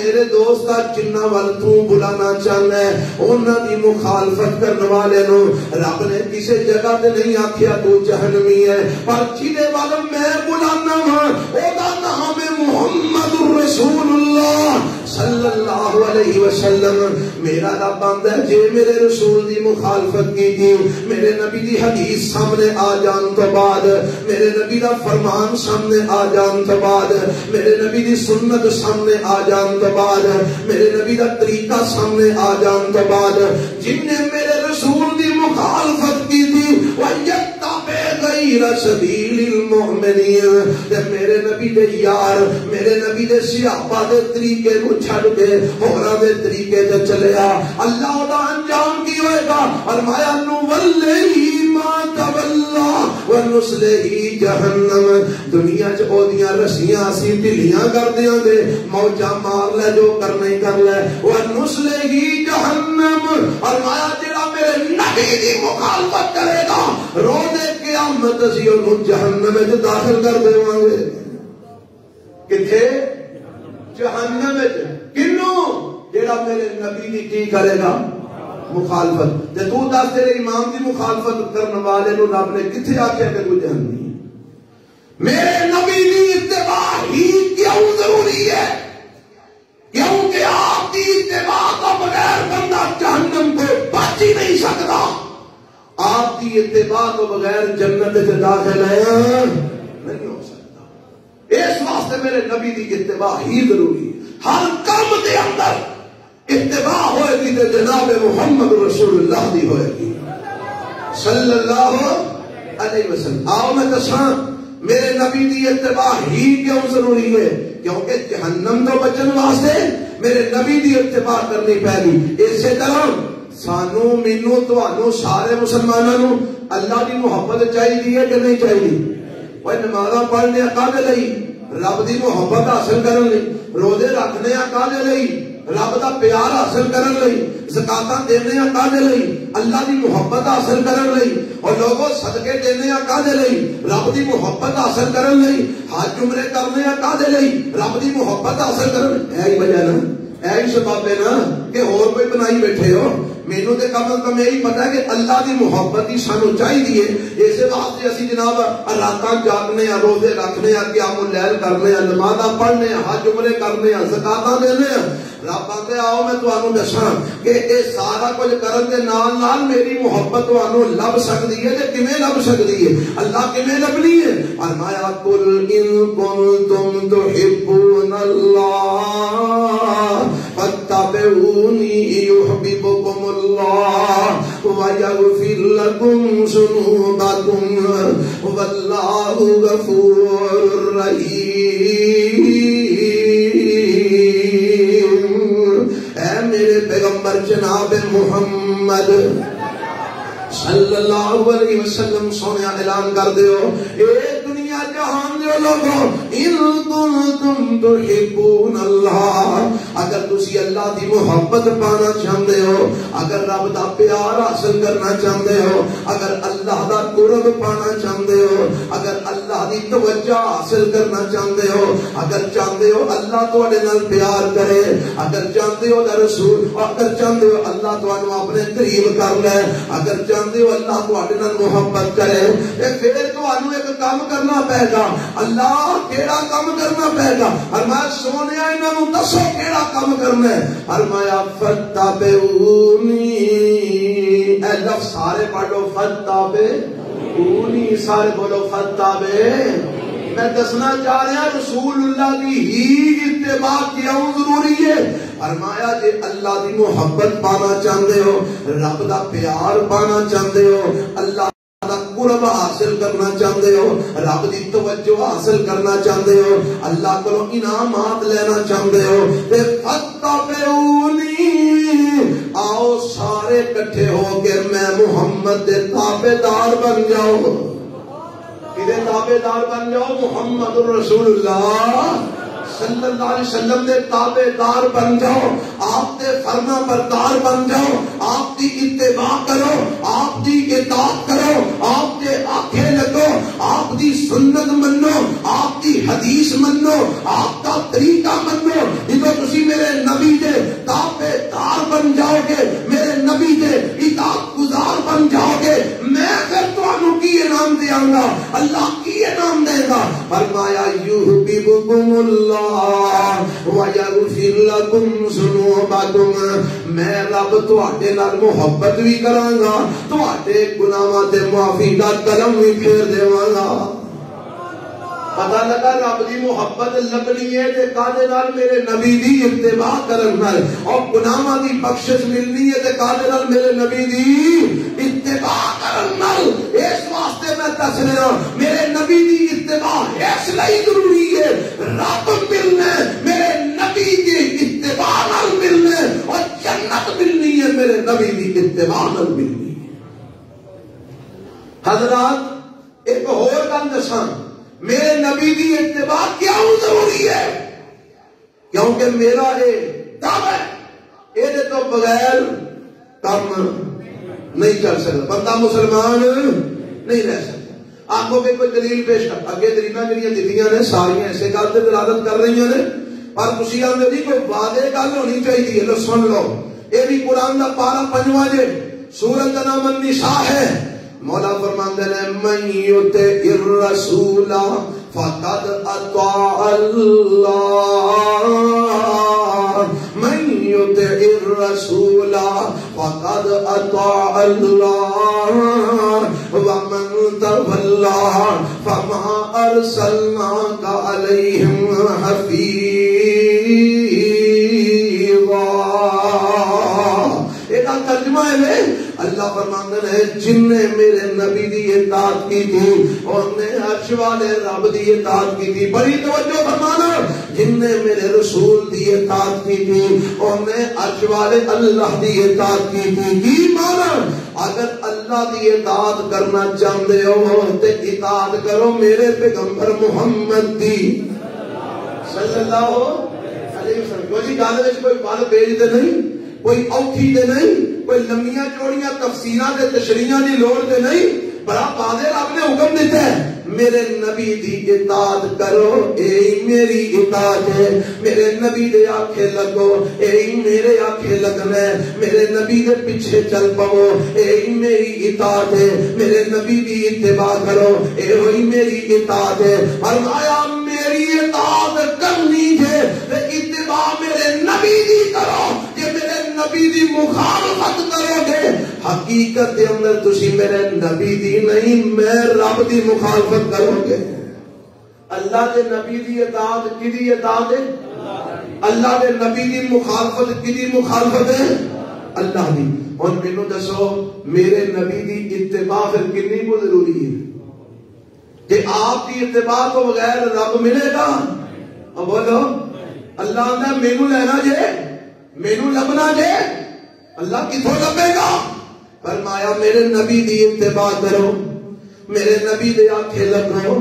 میرے دوست جنہ وال تو بلانا چاہنا ہے انہاں دی مخالفت کرنے والے نو رب نے کسی جگہ تے نہیں آکھیا تو جہنمی ہے، پر جنے وال میں بلانا ہاں او دا نام ہے محمد رسول اللہ صلی اللہ علیہ وسلم۔ میرا رب آندا ہے جے میرے رسول دی مخالفت کی، میرے نبی دی حدیث سامنے آ جان تو بعد، میرے نبی دا فرمان سامنے آ جان تو بعد، میرے نبی دی سنت سامنے آ جان تو بعد، میرے نبی دا طریقہ سامنے آ جان تو بعد، جن نے میرے رسول دی مخالفت کی تھی وَيَتَّبِعْ غَيْرَ سَبِيلِ الْمُؤْمِنِينَ، تے میرے نبی دے یار، میرے نبی دے صحابہ دے طریقے کو چھڑ کے ہوراں دے طریقے تے چلیا، اللہ دا انجام کی ہوئے گا؟ فرمایا نُوَلِّهِ مَا تَوَلَّىٰ وَنُصْلِهِ جَهَنَّمَ۔ دنیا چ اودیاں رسیاں اسی ڈھیلیاں کر دیاں گے، موجاں مار لے جو کرنا ہی کر لے، وَنُصْلِهِ جَهَنَّمَ۔ فرمایا جڑا میرے نبی دی مخالفت کرے گا روز قیامت اسی اونوں جہنم وچ داخل کر دیواں گے۔ کتھے؟ جہنم وچ۔ کنوں؟ جڑا میرے نبی دی کی کرے گا مخالفت۔ تے تو دس تیرے امام دی مخالفت کرنے والے نو رب نے کتھے آکھیا کہ تو جہنمی ہے؟ میرے نبی دی اتباع ہی کیوں ضروری ہے؟ کیونکہ آپ کی اتباع کا بغیر بندہ جہنم کو بچ ہی نہیں سکتا، آپ کی اتباع کو بغیر جنت سے داخل نہیں ہو سکتا۔ اس واسطے میرے نبی دی اتباع ہی ضروری ہے۔ ہر کام دے اندر اتباع ہوئے گی تو جناب محمد رسول اللہ دی ہوئے گی صلی اللہ علیہ وسلم۔ آؤ میں دساں میرے نبی دی اتباع ہی کیوں ضروری ہے؟ کیونکہ جہنم تو بچن واسطے میرے نبی دی اتباع کرنی پے گی۔ اسی طرح سانو مینو تانوں سارے مسلمانوں اللہ دی محبت چاہیے کہ نہیں چاہیے؟ وہ نمازاں پڑھنے کالے لئی رب دی محبت حاصل کرنے، روزے رکھنے کالے لئی رب دا پیار حاصل کرن لئی، زکاتاں دینے آ کادے لئی؟ اللہ دی محبت حاصل کرن لئی، اور لوگوں صدقے دینے آ کادے لئی؟ رب دی محبت حاصل کرن لئی، حج عمرے کرنے آ کادے لئی؟ رب دی محبت حاصل کرن، اے ہی وجہ نا، اے ہی سبب ہے نا کہ اور کوئی بنائی بیٹھے ہو؟ مینوں تے کم از کم یہی پتا ہے کہ اللہ دی محبت ہی سانو چاہیے. اس واسطے اسی جناب راتاں جاگنے آ، روزے رکھنے آ، قیام اللیل کرنے آ، نمازاں پڑھنے آ، حج عمرے کرنے آ، زکاتاں دینے آ. رب آتے آؤ میں تمہیں دساں کہ یہ سارا کچھ کرن دے نال نال میری محبت تمہیں لب سکتی ہے. تے کیویں لب سکتی ہے؟ اللہ کیویں لبنی ہے؟ فرمایا قل ان کنتم تحبون اللہ فاتبعونی یحببکم اللہ ویغفر لکم ذنوبکم واللہ غفور رحیم. اے میرے پیغمبر جناب محمد صلی اللہ علیہ وسلم سونے اعلان کر دیو اے دنیا جہان دے لوگوں ان کنتم تحبون اللہ، اگر تسی اللہ دی محبت پانا چاہتے ہو، اگر رب دا پیار حاصل کرنا چاہتے ہو، اگر اللہ دا قرب پانا چاہتے ہو، اگر اللہ دی توجہ حاصل کرنا چاہتے ہو، اگر چاہتے ہو اللہ تواڈے نال پیار کرے، اگر چاہتے ہو دا رسول، اگر چاہتے ہو اللہ تانوں اپنے قریب کر لے، اگر چاہتے ہو اللہ تواڈے نال محبت کرے، تے پھر تانوں ایک کام کرنا پے گا. اللہ کیڑا کام کرنا پے گا؟ فرمایا سونیا انہاں نوں دسو کیڑا کام کرنا ہے؟ فرمایا فتبعونی. اے لفظ سارے پڑھو فتبعونی، سارے بولو فتبعونی. میں دسنا چاہ رہا رسول اللہ کی ہی اتباع کیوں ضروری ہے؟ فرمایا جے اللہ دی محبت پانا چاہتے ہو، رب دا پیار پانا چاہتے ہو، اللہ دا قرب حاصل کرنا چاہتے ہو، رب دی توجہ حاصل کرنا چاہتے ہو، اللہ کو انعامات لینا چاہتے ہو، تے فتبعونی، آؤ سارے کٹھے ہو کے میں محمد دے تابعدار بن جاؤ. کدے تابعدار بن جاؤ؟ محمد رسول اللہ صلی اللہ علیہ وسلم دے تابعدار بن جاؤ، آپ دے فرما بردار بن جاؤ، آپ دی اتباع کرو، آپ دی اطاعت کرو، آپ دے آنکھے لگو، آپ دی سنت منو، آپ دی حدیث منو، آپ کا طریقہ منو. جدو تسی میرے نبی دے تابعدار بن جاؤ گے، میرے نبی دے اطاعت گزار بن جاؤ گے، میں پھر تانوں کی انعام دیاں گا. اللہ کی انعام دے گا. فرمایا یحببکم اللہ وَيَغْفِرْ لَكُمْ ذُنُوبَكُمْ، میں رب تواڈے نال محبت بھی کراں گا، تواڈے گناہاں تے معافی دا قلم بھی پھیر دیواں گا. پتہ لگا رب دی محبت لبنی ہے تے کادے نال؟ میرے نبی دی اتباع کرن نال. اور گناہاں دی بخشش ملنی ہے تے کادے نال؟ میرے نبی دی اتباع کرن نال. اس واسطے میں دس رہا میرے نبی دی اتباع اس لیے ضروری ہے، رب ملنا میرے نبی دی اتباع نال ملنا، اور جنت ملنی ہے میرے نبی دی اتباع نال ملنی ہے. حضرات ایک اور گل دساں، میرے نبی دی اتباع کیوں ضروری ہے؟ کیونکہ میرا یہ دعویٰ ہے، یہ تو بغیر کام نہیں کر سکتا، بندہ مسلمان نہیں رہ سکتا. آپ کو کوئی دلیل پیش کر، اگے دلیلاں جڑیاں دتیاں نے ساری ایسے گل تے دلالت کر رہی ہیں، پر تسی آندے جی کوئی واضح گل ہونی چاہیے. لو سن لو، یہ بھی قرآن دا پارا 5واں جے، سورۃ کا نام النساء ہے. مولا فرماندے نے من یطع الرسول فقد اطاع اللہ، من یطع الرسول فقد اطاع اللہ ومن تولى فما ارسلناک علیہم حفیظا. ایک ترجمہ ہے اللہ فرماندے ہیں جن نے میرے نبی دی اطاعت کی تھی اور نے عرش والے رب دی اطاعت کی تھی. بڑی توجہ فرمانا، جن نے میرے رسول دی اطاعت کی تھی اور نے عرش والے اللہ دی اطاعت کی تھی. کی مانا؟ اگر اللہ دی اطاعت کرنا چاہتے ہو تے اطاعت کرو میرے پیغمبر محمد دی صلی اللہ جی گل کوئی بل بیج تے نہیں، کوئی اوکھی تے نہیں، کوئی لمبیاں چوڑیاں تفسیراں تے تشریحاں دی لوڑ تے نہیں، بڑا واضح رب نے حکم دیتا ہے میرے نبی دی اطاعت کرو، اے میری اطاعت ہے، میرے نبی دے آکھے لگو، اے میرے آکھے لگنا ہے، میرے نبی دے پیچھے چل پاؤ، اے میری اطاعت ہے، میرے نبی دی اتباع کرو، اے ہوئی میری اطاعت ہے۔ فرمایا میری اطاعت کرنی ہے تے اتباع میرے نبی دی کرو، کہ میرے نبی دی مخالفت کرو گے حقیقت دے اندر تسی میرے نبی دی نہیں میں رب دی مخالفت کرو گے۔ اللہ دے نبی دی اطاعت کدی اطاعت ہے؟ اللہ دے نبی دی مخالفت کدی مخالفت ہے؟ اللہ دی۔ اور مینوں دسو میرے نبی دی اتباع پھر کتنی کو ضروری ہے کہ آپ کی اتباع کو بغیر رب ملے گا؟ اب بولو اللہ آندا مینوں لینا جے، مینوں لبنا جے، اللہ کتھوں لبے گا؟ فرمایا میرے نبی دی اتباع کرو، میرے نبی دے آکھے لگو،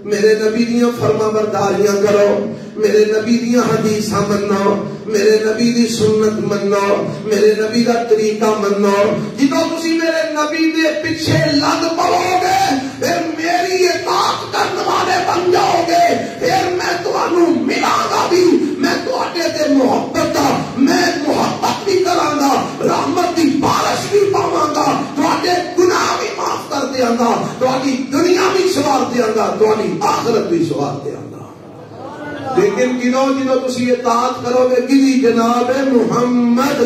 میرے نبی دیاں فرما برداریاں کرو، میرے نبی دیاں حدیثاں منو، میرے نبی دی سنت منو، میرے نبی دا طریقہ منو۔ جدوں تسی میرے نبی دے پیچھے لگ پاؤ گے پھر میری اطاعت کرنے والے بن جاؤ گے، پھر میں تانوں ملاں گا بھی، میں تواڈے تے محبت دا میں محبت بھی کراں گا، رحمت دی بارش بھی پاواں گا، تواڈے گناہ بھی معاف کر دیاں گا، تواڈی دنیا بھی سوار دیاں گا، تواڈی آخرت بھی سوار دیاں گا۔ لیکن جدوں تسی اطاعت کرو گے کدی جناب محمد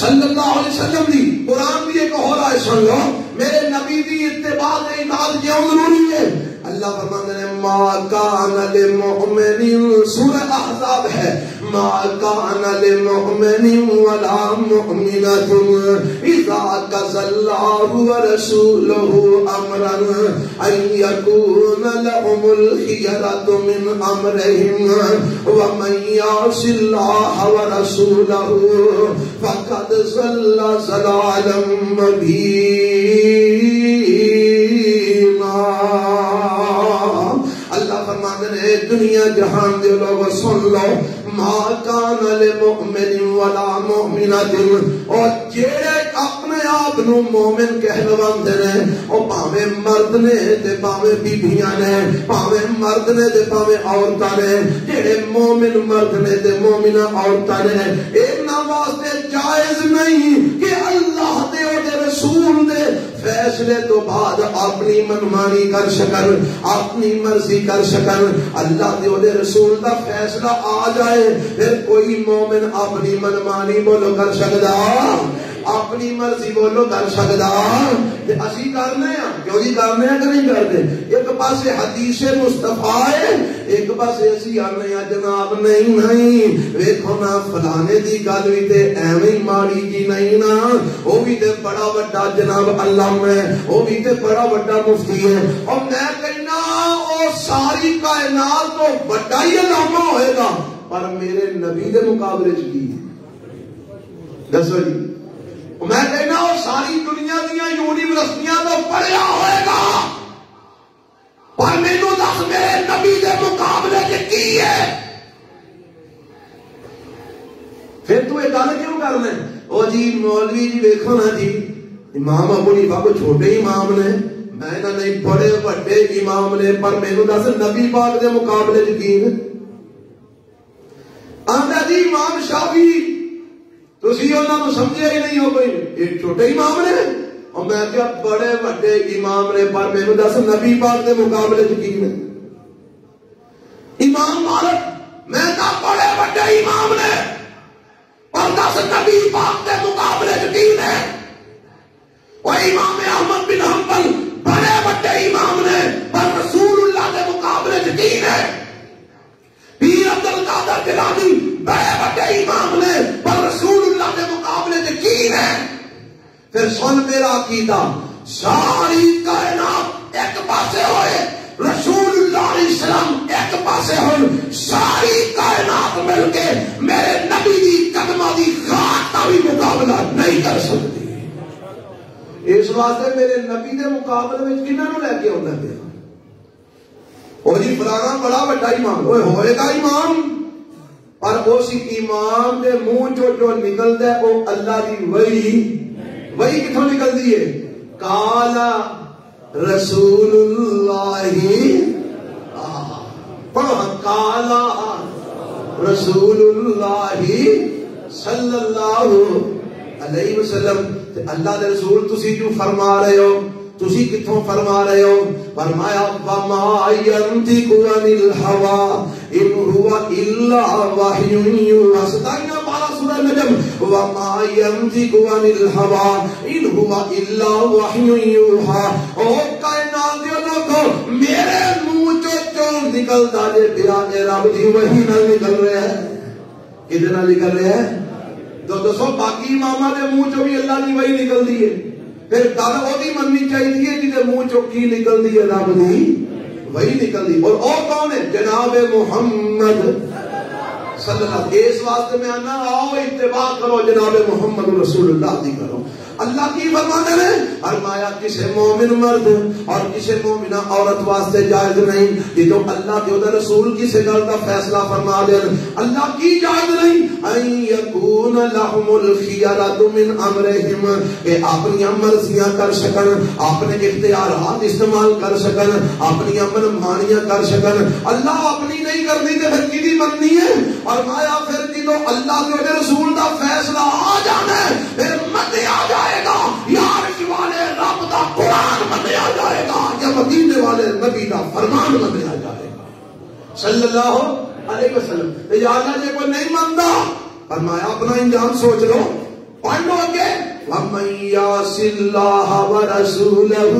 صلی اللہ علیہ وسلم دی، قرآن بھی ایک اور آیت سن لو، میرے نبی دی اتباع تے اطاعت کیوں ضروری ہے؟ اللہ فرماتے ہیں ما کان للمؤمن، سورہ احزاب ہے، ما کان للمؤمن ولا مؤمنۃ اذا قضى الله ورسوله امرا ان يكون لهم الخيرة من امرهم ومن يعص الله ورسوله فقد ضل ضلالا مبينا۔ اللہ فرماتے ہیں دنیا جہان دے لوگ سن لو، ما کان للمؤمن ولا مؤمنۃ، اور جڑے اپنے آپ نو مومن کہلواندے نے او بھاویں مرد نے تے بھاویں بیبیاں نے، بھاویں مرد نے تے بھاویں عورتاں نے، جڑے مومن مرد نے تے مومنہ عورتاں نے، انہاں واسطے جائز نہیں کہ اللہ دے او دے رسول دے فیصلے تو بعد اپنی منمانی کر سکن، اپنی مرضی کر سکن۔ اللہ دے او دے رسول دا فیصلہ آ جائے پھر کوئی مومن اپنی منمانی بولو کر سکدا، اپنی مرضی بولو کر سکدا؟ تے اسی کرنے ہاں، کیوں جی کرنے ہاں کہ نہیں کرتے؟ ایک پاسے حدیث مصطفیٰ ہے، ایک پاسے اسی آنے ہاں جناب نہیں ویکھو نا فلانے دی گل وی تے ایویں ماڑی جی نہیں نا، وہ بھی تے بڑا بڑا جناب علامہ ہے، وہ بھی تے بڑا بڑا مفتی ہے، اور میں کہنا او ساری کائنات تو بڑا ہی علامہ ہوئے گا، پر میرے نبی دے مقابلے چ کی دسو جی؟ میں کہنا وہ ساری دنیا دیا یونیورسٹیاں تو پڑھیا ہوئے گا، پر مینوں دس میرے نبی دے مقابلے کی ہے؟ پھر تو یہ گل کیوں کرنا؟ او جی مولوی جی ویکھو نا جی امام ابو حنیفہ کو چھوٹے امام نے، میں نہ نہیں بڑے بڑے امام نے، پر مینوں دس نبی پاک دے مقابلے کی ہے؟ آندا جی امام شافعی تسی انہاں نوں سمجھے ہی نہیں ہو کوئی، ایک چھوٹے امام نے، اور میں کہا بڑے بڑے امام نے، پر مینوں دس نبی پاک دے مقابلے چ کی نے؟ امام مالک میں کہا بڑے بڑے امام نے، پر دس نبی پاک دے مقابلے چ کی نے؟ وہ امام احمد بن حنبل بڑے بڑے امام نے، پر رسول اللہ دے مقابلے چ کی نے؟ پیر عبد القادر جیلانی بڑے بڑے امام نے، پر رسول اللہ کے مقابلے سے کی ہے؟ پھر سن میرا عقیدہ، ساری کائنات ایک پاسے ہوئے، رسول اللہ علیہ السلام ایک پاسے ہوئے، ساری کائنات مل کے میرے نبی دی قدمہ دی خاک کا بھی مقابلہ نہیں کر سکتی۔ اس واسطے میرے نبی دے مقابلے میں کنہاں نوں لے کے آਉਂدا پیا؟ وہ جی فلانا بڑا بڑا امام، وہ ہوئے گا امام، اور اس امام دے منہ جو نکلتا ہے وہ اللہ دی وہی کتوں نکلتی ہے؟ قالا رسول اللہ، پڑھو قالا رسول اللہ صلی اللہ علیہ وسلم. اللہ دے رسول تسی کیوں فرما رہے ہو؟ تسی کتوں فرما رہے ہو؟ فرمایا وما ينطق عن الهوى ان هو الا وحي يوحى. ستائیاں پارہ سورہ نجم. وما ينطق عن الهوى ان هو الا وحي يوحى. او کائنات دے لوگوں میرے منہ جو نکلدا جے پیا اے رب دی وحی نہ نکل رہا ہے. کدے نال نکل رہا ہے؟ تو دسو باقی اماماں دے منہ چوں بھی اللہ دی وحی نکلدی ہے. پھر گل وہی مننی چاہیے جی منہ چو کی نکلتی ہے؟ رب دی وہی نکلتی. اور وہ کون ہے؟ جناب محمد صلی اللہ. اس واسطے میں آنا آؤ اتباع کرو جناب محمد رسول اللہ دی کرو. اللہ کی فرماتے ہیں فرمایا کسی مومن مرد اور کسی مومنہ عورت واسطے جائز نہیں کہ جو اللہ کے رسول کسی گل کا فیصلہ فرما دیں. اللہ کی جائز نہیں ان یکون لهم الخیارۃ من امرہم کہ اپنی مرضیاں کر سکن، اپنے اختیارات استعمال کر سکن، اپنی منمانیاں کر سکن. اللہ اپنی نہیں کرنی تو پھر کی مننی ہے؟ فرمایا پھر جدو اللہ کے رسول کا فیصلہ آ جانا ہے پھر منیا جائے گا. یا عرش والے رب دا قرآن منیا جائے گا یا مدینے والے نبی دا فرمان منیا جائے گا صلی اللہ علیہ وسلم. یا اللہ جے کوئی نہیں مانتا فرمایا اپنا انجام سوچ لو. پڑھ لو اگے وَمَن يَعْصِ اللَّهَ وَرَسُولَهُ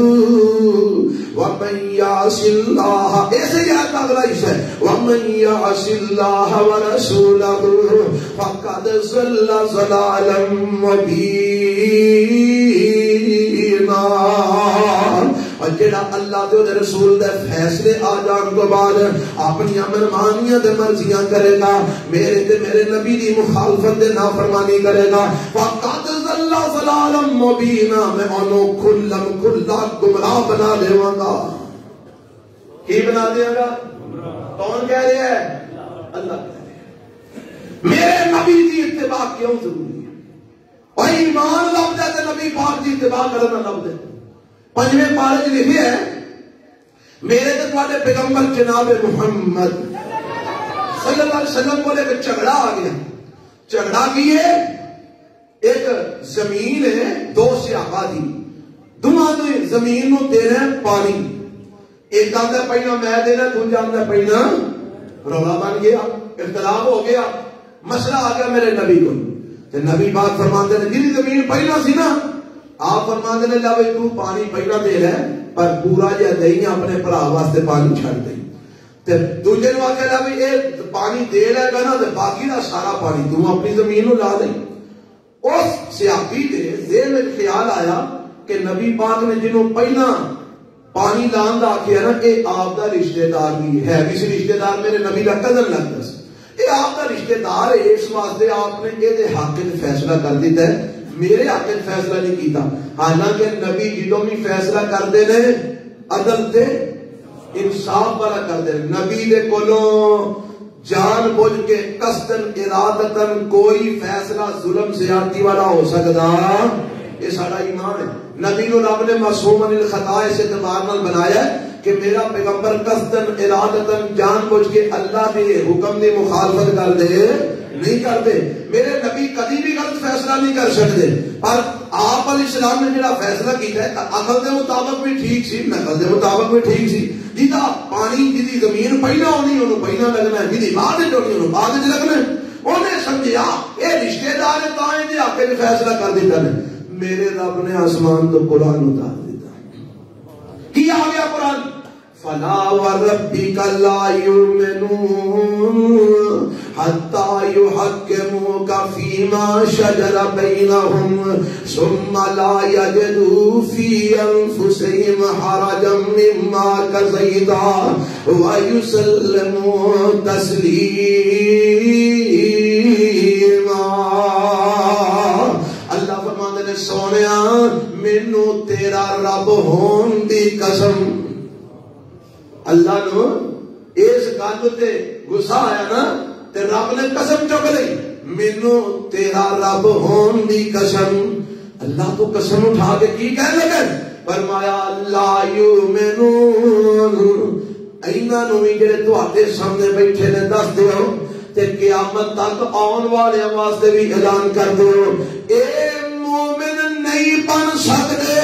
وَمَن يَعْصِ اللَّهَ. ایسے ہی آیت اگلا حصہ ہے وَمَن يَعْصِ اللَّهَ وَرَسُولَهُ فَقَدْ ضَلَّ ضَلَالًا مُبِينًا. اور جڑا اللہ دے رسول دے فیصلے آ جان تو بعد اپنی منمانیاں تے مرضیاں کرے گا، میرے تے میرے نبی دی مخالفت تے نافرمانی کرے گا. فقد ضل ضلالا مبینا. میں انہوں کھلا گمراہ بنا دیواں گا. کی بنا دیا گا؟ کون کہہ رہا ہے؟ اللہ کہہ رہا ہے. میرے نبی دی اتباع کیوں ضروری ہے؟ اور ایمان لفظ ہے تے نبی پاک دی اتباع کرنا لفظ ہے. پنجویں پارے میں لکھی ہے میرے تے تواڈے پیغمبر جناب محمد صلی اللہ علیہ وسلم کو لے کے جھگڑا آ گیا. جھگڑا کی ہے ایک زمین ہے دو صحابہ دی، دونوں نے زمین نو دینا ہے پانی. ایک آندا پہلا میں دینا، دوجا آندا پہلا. رولا بن گیا، اختلاف ہو گیا، مسئلہ آ گیا میرے نبی کو. تے نبی پاک فرماتے ہیں جی زمین پہلا سی نا، آپ فرماتے ہیں لا بھائی تو پانی پہلا دے رہا ہے پر پورا جا دہی اپنے بھرا واسطے پانی چھڑ دے. تے دوجے نو آکھیا لا بھائی اے پانی دے رہا ہے نا تے باقی دا سارا پانی تو اپنی زمین نو لا دے. اس صحابی دے ذہن میں خیال آیا کہ نبی پاک نے جنوں پہلا پانی لان دا آکھیا نا اے آپ دا رشتہ دار بھی ہے، کسی رشتہ دار میرے نبی دا قدر لگتا ہے، اے آپ دا رشتہ دار ہے، اس واسطے آپ نے اے دے حق میں فیصلہ کر دیتا ہے، میرے حق میں فیصلہ نہیں کیتا. حالانکہ نبی جدوں بھی فیصلہ کرتے نے عدل تے انصاف والا کرتے ہیں. نبی دے کولوں جان بوجھ کے قصدن ارادتن کوئی فیصلہ ظلم زیادتی والا ہو سکتا؟ یہ سارا ایمان ہے. نبی کو رب نے معصوم عن الخطا اس اعتبار نال بنایا ہے کہ میرا پیغمبر قصدن ارادتن جان بوجھ کے اللہ کے حکم کی مخالفت کر دے نہیں کرتے. میرے نبی کبھی بھی غلط فیصلہ نہیں کر سکتے، پر آپ علیہ السلام نے جڑا فیصلہ کیتا ہے عقل دے مطابق بھی ٹھیک سی، نقل دے مطابق بھی ٹھیک سی. جیتا پانی جی زمین پہلا ہونی انہوں پہلا لگنا ہے، جی بعد ہونی انہوں بعد لگنا ہے. انہیں سمجھا یہ رشتے دار ہے تا یہ آ کے فیصلہ کر دیتا ہے. میرے رب نے آسمان تو قرآن اتار دیتا. کی آ گیا قرآن؟ فلا وربک لا یؤمنون حتی یحکموک فیما شجر بینہم ثم لا یجدوا فی انفسہم حرجا مما قضیت ویسلموا تسلیما. اللہ فرماتے ہیں سونیا مینوں تیرا رب ہون دی قسم. اللہ نو اس گل تے غصہ آیا نا تے رب نے قسم چک لی مینوں تیرا رب ہون دی قسم. اللہ تو قسم اٹھا کے کی کہنے لگے فرمایا لا یؤمنون اینا نو بھی جڑے تواڈے سامنے بیٹھے نے دس دیو تے قیامت تک آن والے واسطے بھی اعلان کر دیو اے مومن نہیں بن سکتے.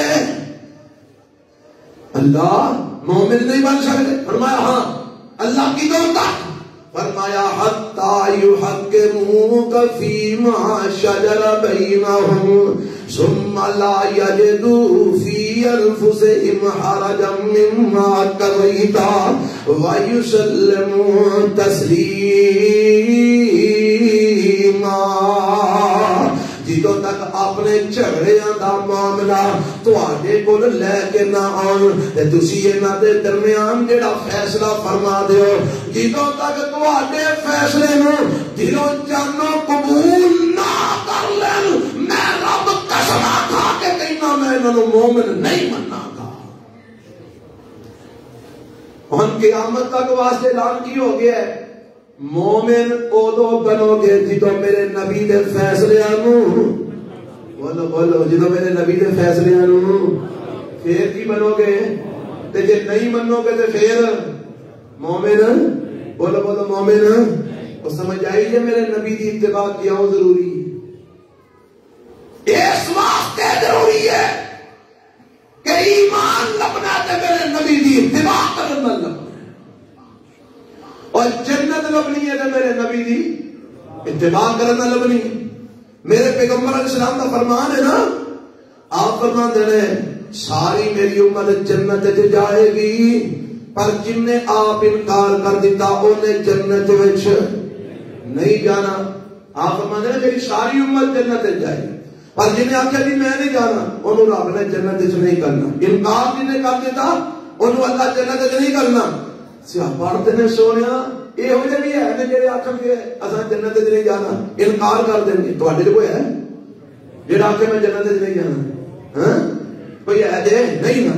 اللہ مومن نہیں بن سکتے. فرمایا ہاں اللہ کی دو تک. فرمایا حتی یحکموک فیما شجر بینہم ثم لا یجدوا فی انفسہم حرجا مما قضیت ویسلموا تسلیما. جدوں تک اپنے جھگڑیاں دا معاملہ تواڈے کول لے کے نہ آن تے تسی انہاں دے درمیان جڑا فیصلہ فرما دیو جدوں تک تواڈے فیصلے نوں دلوں جانوں قبول نہ کر لین میں رب قسم کھا کے کہنا میں انہاں نوں مومن نہیں مننا گا. ہن قیامت تک واسطے اعلان کی ہو گیا ہے مومن ادو بنو گے جدو میرے نبی دے فیصلے بولو بولو جدو میرے نبی دے فیصلے پھر کی بنو گے تے جے نہیں منو گے تے پھر مومن بولو بولو مومن. وہ سمجھ آئی جے میرے نبی دی اتباع کیوں ضروری ہے؟ اس واسطے ضروری ہے کہ ایمان لبنا تے میرے نبی دی اتباع کرنا لبنا اور جنت لبنی ہے تے میرے نبی دی اتباع کرنا لبنی. میرے پیغمبر علیہ السلام کا فرمان ہے نا آپ فرمان دے رہے ساری میری امت جنت جائے گی پر جن نے آپ انکار کر دیتا انہیں جنت وچ نہیں جانا. آپ فرمان دے رہے میری ساری امت جنت جائے گی پر جن نے آخیا جی میں نہیں جانا انہوں رب نے جنت نہیں کرنا. انکار جن نے کر دیتا انہوں اللہ جنت نہیں کرنا. پڑھتے نے سونے یہ ہو جائے بھی ہے جی آخر گے اصل جنت نہیں جانا انکار کر دیں گے تو کوئی ہے جہاں آخر میں جنت نہیں جانا کوئی ہے جی نہیں نا.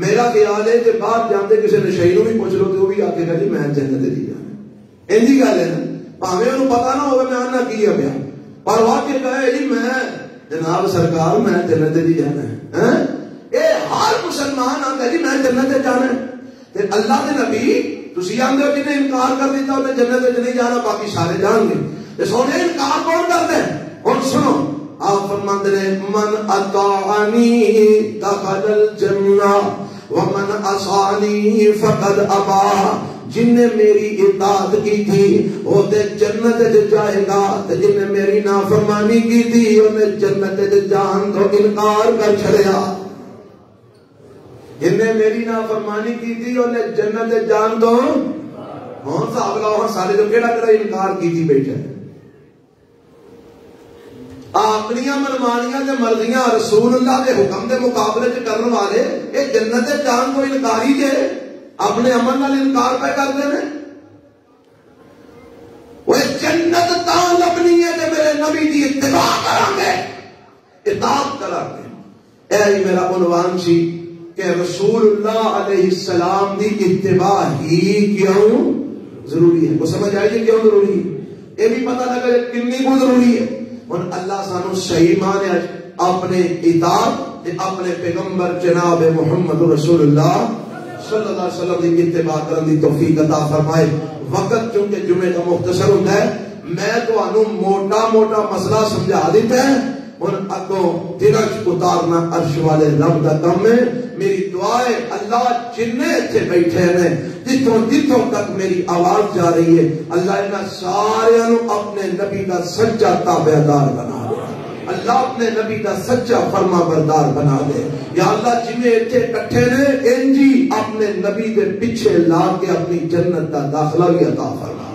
میرا خیال ہے کہ باہر جانے کسی نشئی نو بھی پوچھ لو تو وہ بھی آخے گا جی میں جنت نہیں جانا. ایسی گل ہے نا پاوے انہوں پتا نہ ہوگا میں آنا کی ہے پیا پر وہ کے کہے جی میں جناب سرکار میں جنت نہیں جانا ہے. یہ ہر مسلمان آتا ہے جی میں جنت جانا ہے. اللہ کے نبی تسی آندے ہو جنہیں انکار کر دیتا انہیں جنت نہیں جانا باقی سارے جان گے. سونے انکار کون کرتے ہیں؟ اور سنو آپ فرماتے ہیں من اطاعنی دخل الجنہ ومن عصانی فقد ابا. جن نے میری اطاعت کی تھی وہ تے جنت جائے گا جن نے میری نافرمانی کی تھی انہیں جنت جان تو انکار کر چھڑیا. جن نے میری نافرمانی کی تھی انہیں جنت جان دو کون سا اگلا سارے جو کیڑا کیڑا انکار کی تھی بیٹھے اپنی منمانیاں تے مرضیاں رسول اللہ کے حکم دے مقابلے چ کرن والے یہ جنت جان کو انکاری جے اپنے عمل نال انکار پہ کرتے ہیں. وہ جنت تا لبنی ہے تے میرے نبی دی اتباع کریں گے اطاعت کریں گے. اے میرا عنوان سی کہ رسول اللہ علیہ السلام دی اتباع ہی کیوں ضروری ہے. وہ سمجھ آئی جی کیوں ضروری ہے یہ بھی پتہ لگا کنی کو ضروری ہے. اور اللہ سانو صحیح مانے اپنے اطاعت اپنے پیغمبر جناب محمد رسول اللہ صلی اللہ علیہ وسلم دی اتباع کرنے دی توفیق عطا فرمائے. وقت چونکہ جمعے کا مختصر ہوتا ہے میں تو انو موٹا موٹا مسئلہ سمجھا دیتا ہے اور اگوں درج اتارنا عرش والے رب دا کم ہے. میری دعا ہے اللہ جننے اتنے بیٹھے ہیں جتوں جتوں تک میری آواز جا رہی ہے اللہ انہاں سارے اپنے نبی کا سچا تابعدار بنا دے. اللہ اپنے نبی کا سچا فرما بردار بنا دے. یا اللہ جنہیں اتنے کٹھے نے انجی اپنے نبی کے پیچھے لا کے اپنی جنت کا داخلہ بھی عطا فرما.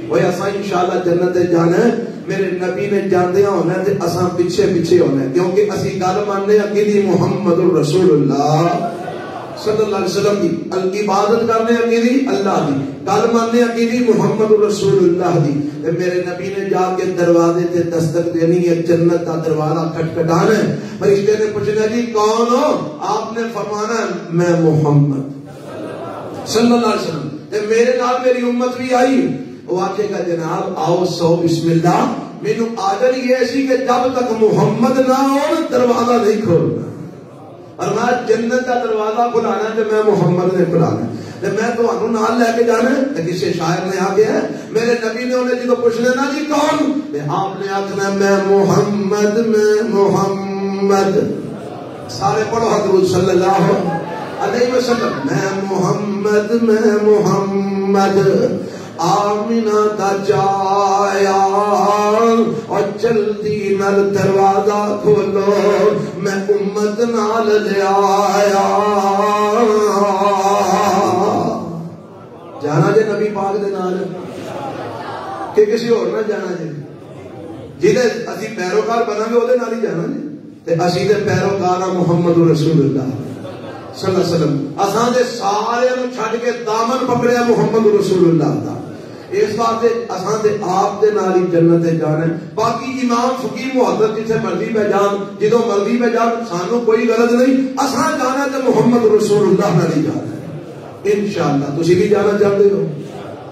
وہ ایسا انشاءاللہ جنت جانا ہے میرے نبی نے جاندیاں ہونا ہے اساں پیچھے پیچھے ہونا ہے کیونکہ اسی گل ماننے عقیدی محمد الرسول اللہ صلی اللہ علیہ وسلم کی عبادت کرنے عقیدی اللہ دی گل ماننے عقیدی محمد الرسول اللہ دی. میرے نبی نے جا کے دروازے تے دستک دینی ہے جنت کا دروازہ کھٹکھٹانا ہے. فرشتے نے پوچھنا جی کون ہو آپ نے فرمانا ہے میں محمد صلی اللہ علیہ وسلم. تے میرے نال میری امت بھی آئی وہ آکھے گا جناب آؤ سو بسم اللہ، مینوں عادت یہ سی کہ جب تک محمد نہ ہو دروازہ نہیں کھولنا، اور میں جنت کا دروازہ کھلانا ہے تو میں محمد نے کھلانا ہے، میں تو انہوں نال لے کے جانا ہے۔ کسی شاعر نے آگے ہے میرے نبی نے انہیں جدو پوچھ لینا جی کون، آپ نے آخنا میں محمد، میں محمد، سارے پڑھو حضور صلی اللہ علیہ وسلم، میں محمد، میں محمد، آمینہ دا جایا اور جلدی نال دروازہ کھولو میں امت نال لے آیا۔ جانا جے نبی پاک دے نال کہ کسی اور نہ جانا جے، جہدے اسی پیروکار بنا گے وہ نال ہی جانا جے، تے اسی دے پیروکار محمد رسول اللہ صلی اللہ علیہ وسلم، اساں دے سارے نو چھڈ کے دامن پکڑیا محمد رسول اللہ دا، اس واسطے اساں دے آپ دے نال ہی جنت تے جانا ہے۔ باقی امام فقیہ محدث جتھے مرضی پہ جان، جدوں مرضی پہ جان، سانو کوئی غرض نہیں، اساں جانا تے محمد رسول اللہ نال ہی جانا ہے انشاءاللہ۔ تسی بھی جانا چاہتے ہو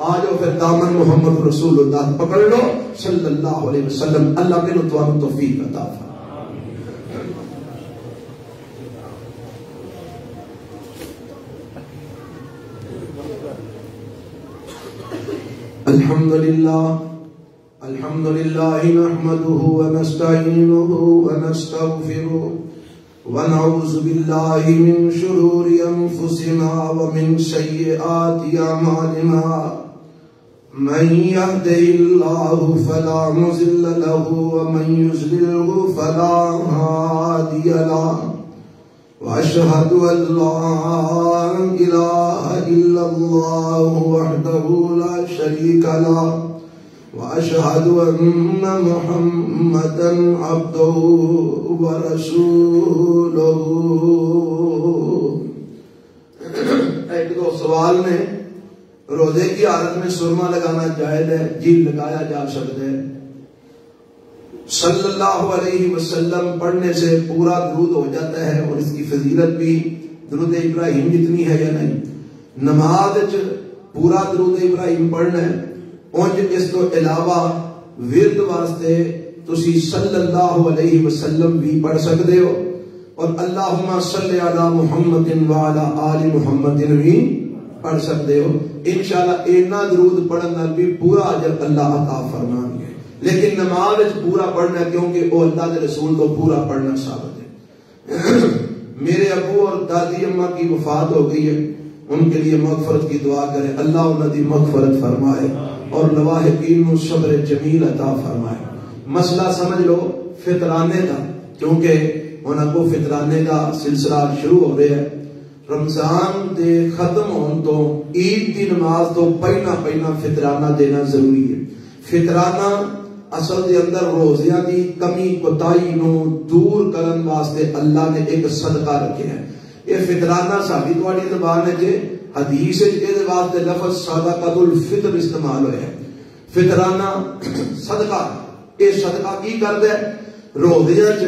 آ جاؤ پھر دامن محمد رسول اللہ پکڑ لو صلی اللہ علیہ وسلم۔ اللہ کے نتوان توفیق عطا فرمائے۔ الحمد لله نحمده ونستعينه ونستغفره ونعوذ بالله من شرور أنفسنا ومن سيئات أعمالنا، من يهده الله فلا مضل له ومن يضلله فلا هادي له، وأشهد أن لا إله إلا الله وحده لا شريك له، وأشهد أن محمدا عبده ورسوله۔ ایک دو سوال نے، روزے کی حالت میں سرما لگانا جائز ہے؟ جی لگایا جا سکتا ہے۔ صلی اللہ علیہ وسلم پڑھنے سے پورا درود ہو جاتا ہے، اور اس کی فضیلت بھی درود ابراہیم جتنی ہے یا نہیں؟ نماز پورا درود ابراہیم پڑھنا ہے، اونج اس تو علاوہ ورد واسطے تسی صلی اللہ علیہ وسلم بھی پڑھ سکتے ہو، اور اللہم صلی علی محمد وعلی آل محمد بھی پڑھ سکتے ہو۔ انشاءاللہ اینا درود پڑھنا بھی پورا اجر اللہ عطا فرمائیں گے، لیکن نماز پورا پڑھنا کیونکہ وہ اللہ کے رسول کو پورا پڑھنا ثابت ہے۔ میرے ابو اور دادی اماں کی وفات ہو گئی ہے، ان کے لیے مغفرت کی دعا کریں، اللہ انہوں کی مغفرت فرمائے اور لواحقین کو صبر جمیل عطا فرمائے۔ مسئلہ سمجھ لو فطرانے کا، کیونکہ انہوں کو فطرانے کا سلسلہ شروع ہو رہا ہے۔ رمضان دے ختم ہون تو عید دی نماز تو پہنا فطرانہ دینا ضروری ہے۔ فطرانہ اصل دے اندر روزیاں دی کمی کوتاہی نو دور کرن واسطے اللہ نے ایک صدقہ رکھا ہے۔ یہ فطرانہ ساری تواڈی زبان ہے کہ حدیث اس واسطے لفظ صدقۃ الفطر استعمال ہوا ہے۔ فطرانہ صدقہ، یہ صدقہ کی کردا ہے؟ روزیاں چ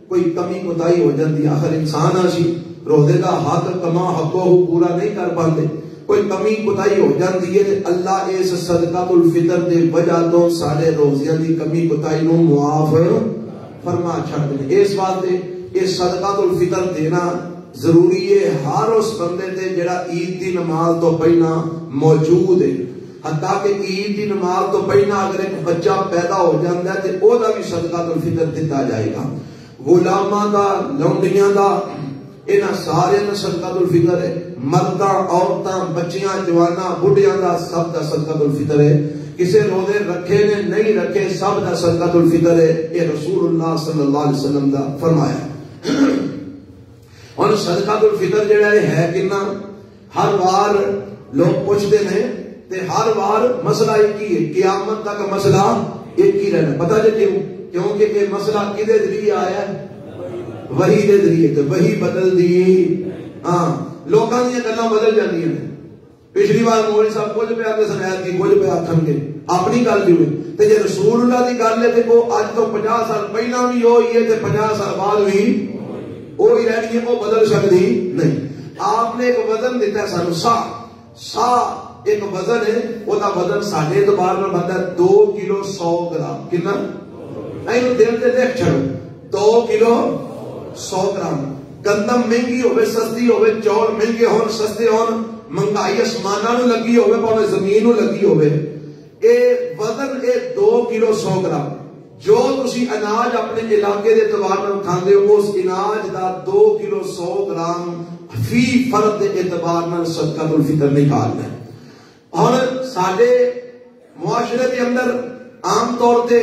کوئی کمی کوتاہی ہو جاتی، آخر انسان اسی روزے کا حق کما حقو پورا نہیں کر پاتے، کوئی کمی کوتاہی ہو جاتی ہے، اللہ اس صدقۃ الفطر دے وجہ تو سارے روزیاں دی کمی کوتاہی نو معاف فرما چھڑ دے۔ اس واسطے یہ صدقۃ الفطر دینا ضروری ہے ہر اس بندے تے جڑا عید دی نماز تو پہلا موجود ہے۔ حتیٰ کہ عید دی نماز تو پہلا اگر ایک بچہ پیدا ہو جاتا ہے تو او دا بھی صدقۃ الفطر دیتا جائے گا۔ غلاماں دا، لونڈیاں دا، انہاں سارے دا صدقۃ الفطر ہے۔ مرداں، عورتاں، بچیاں، جواناں، بڈھیاں دا سب دا صدقۃ الفطر ہے۔ کسے روزے رکھے نے نہیں رکھے سب دا صدقۃ الفطر ہے۔ یہ رسول اللہ صلی اللہ علیہ وسلم دا فرمایا۔ اور صدقۃ الفطر جڑا ہے کنا، ہر بار لوگ پوچھتے ہیں تے ہر بار مسئلہ ایک ہی ہے، قیامت تک مسئلہ ایک ہی رہنا۔ پتہ جے کیوں؟ کیونکہ یہ مسئلہ کدے ذریعے آیا ہے؟ وحی دے ذریعے، تو وحی بدل دی۔ ہاں لوکاں دی گلاں بدل جاندیاں نے۔ پچھلی بار مولوی صاحب کچھ پہ آتے سنایت کی، کچھ پہ آکھن گے، اپنی گل دی ہوئی تے جے رسول اللہ دی گل ہے تے وہ اج تو 50 سال پہلا بھی ہوئی ہے تے 50 سال بعد بھی وہی رہنی ہے، وہ بدل سکتی نہیں۔ آپ نے ایک وزن دیتا ہے سانو، سا ایک وزن ہے، وہ دا وزن ساڑھے اعتبار میں بنتا ہے 2 کلو 100 گرام. کتنا؟ اینو دل تے دیکھ چھڑو 2 کلو 100 گرام. گندم مہنگی ہوئے سستی ہوئے، چول مہنگے ہون سستے ہون، مہنگائی اسماناں نو لگی ہوئے پاوے زمین نو لگی ہوئے، اے وزن اے 2 کلو 100 گرام. جو تسی اناج اپنے علاقے دے اعتبار نال کھاندے ہو اس اناج دا 2 کلو 100 گرام فی فرد دے اعتبار نال صدقۃ الفطر نکالنا ہے. اور سارے معاشرے کے اندر عام طور تے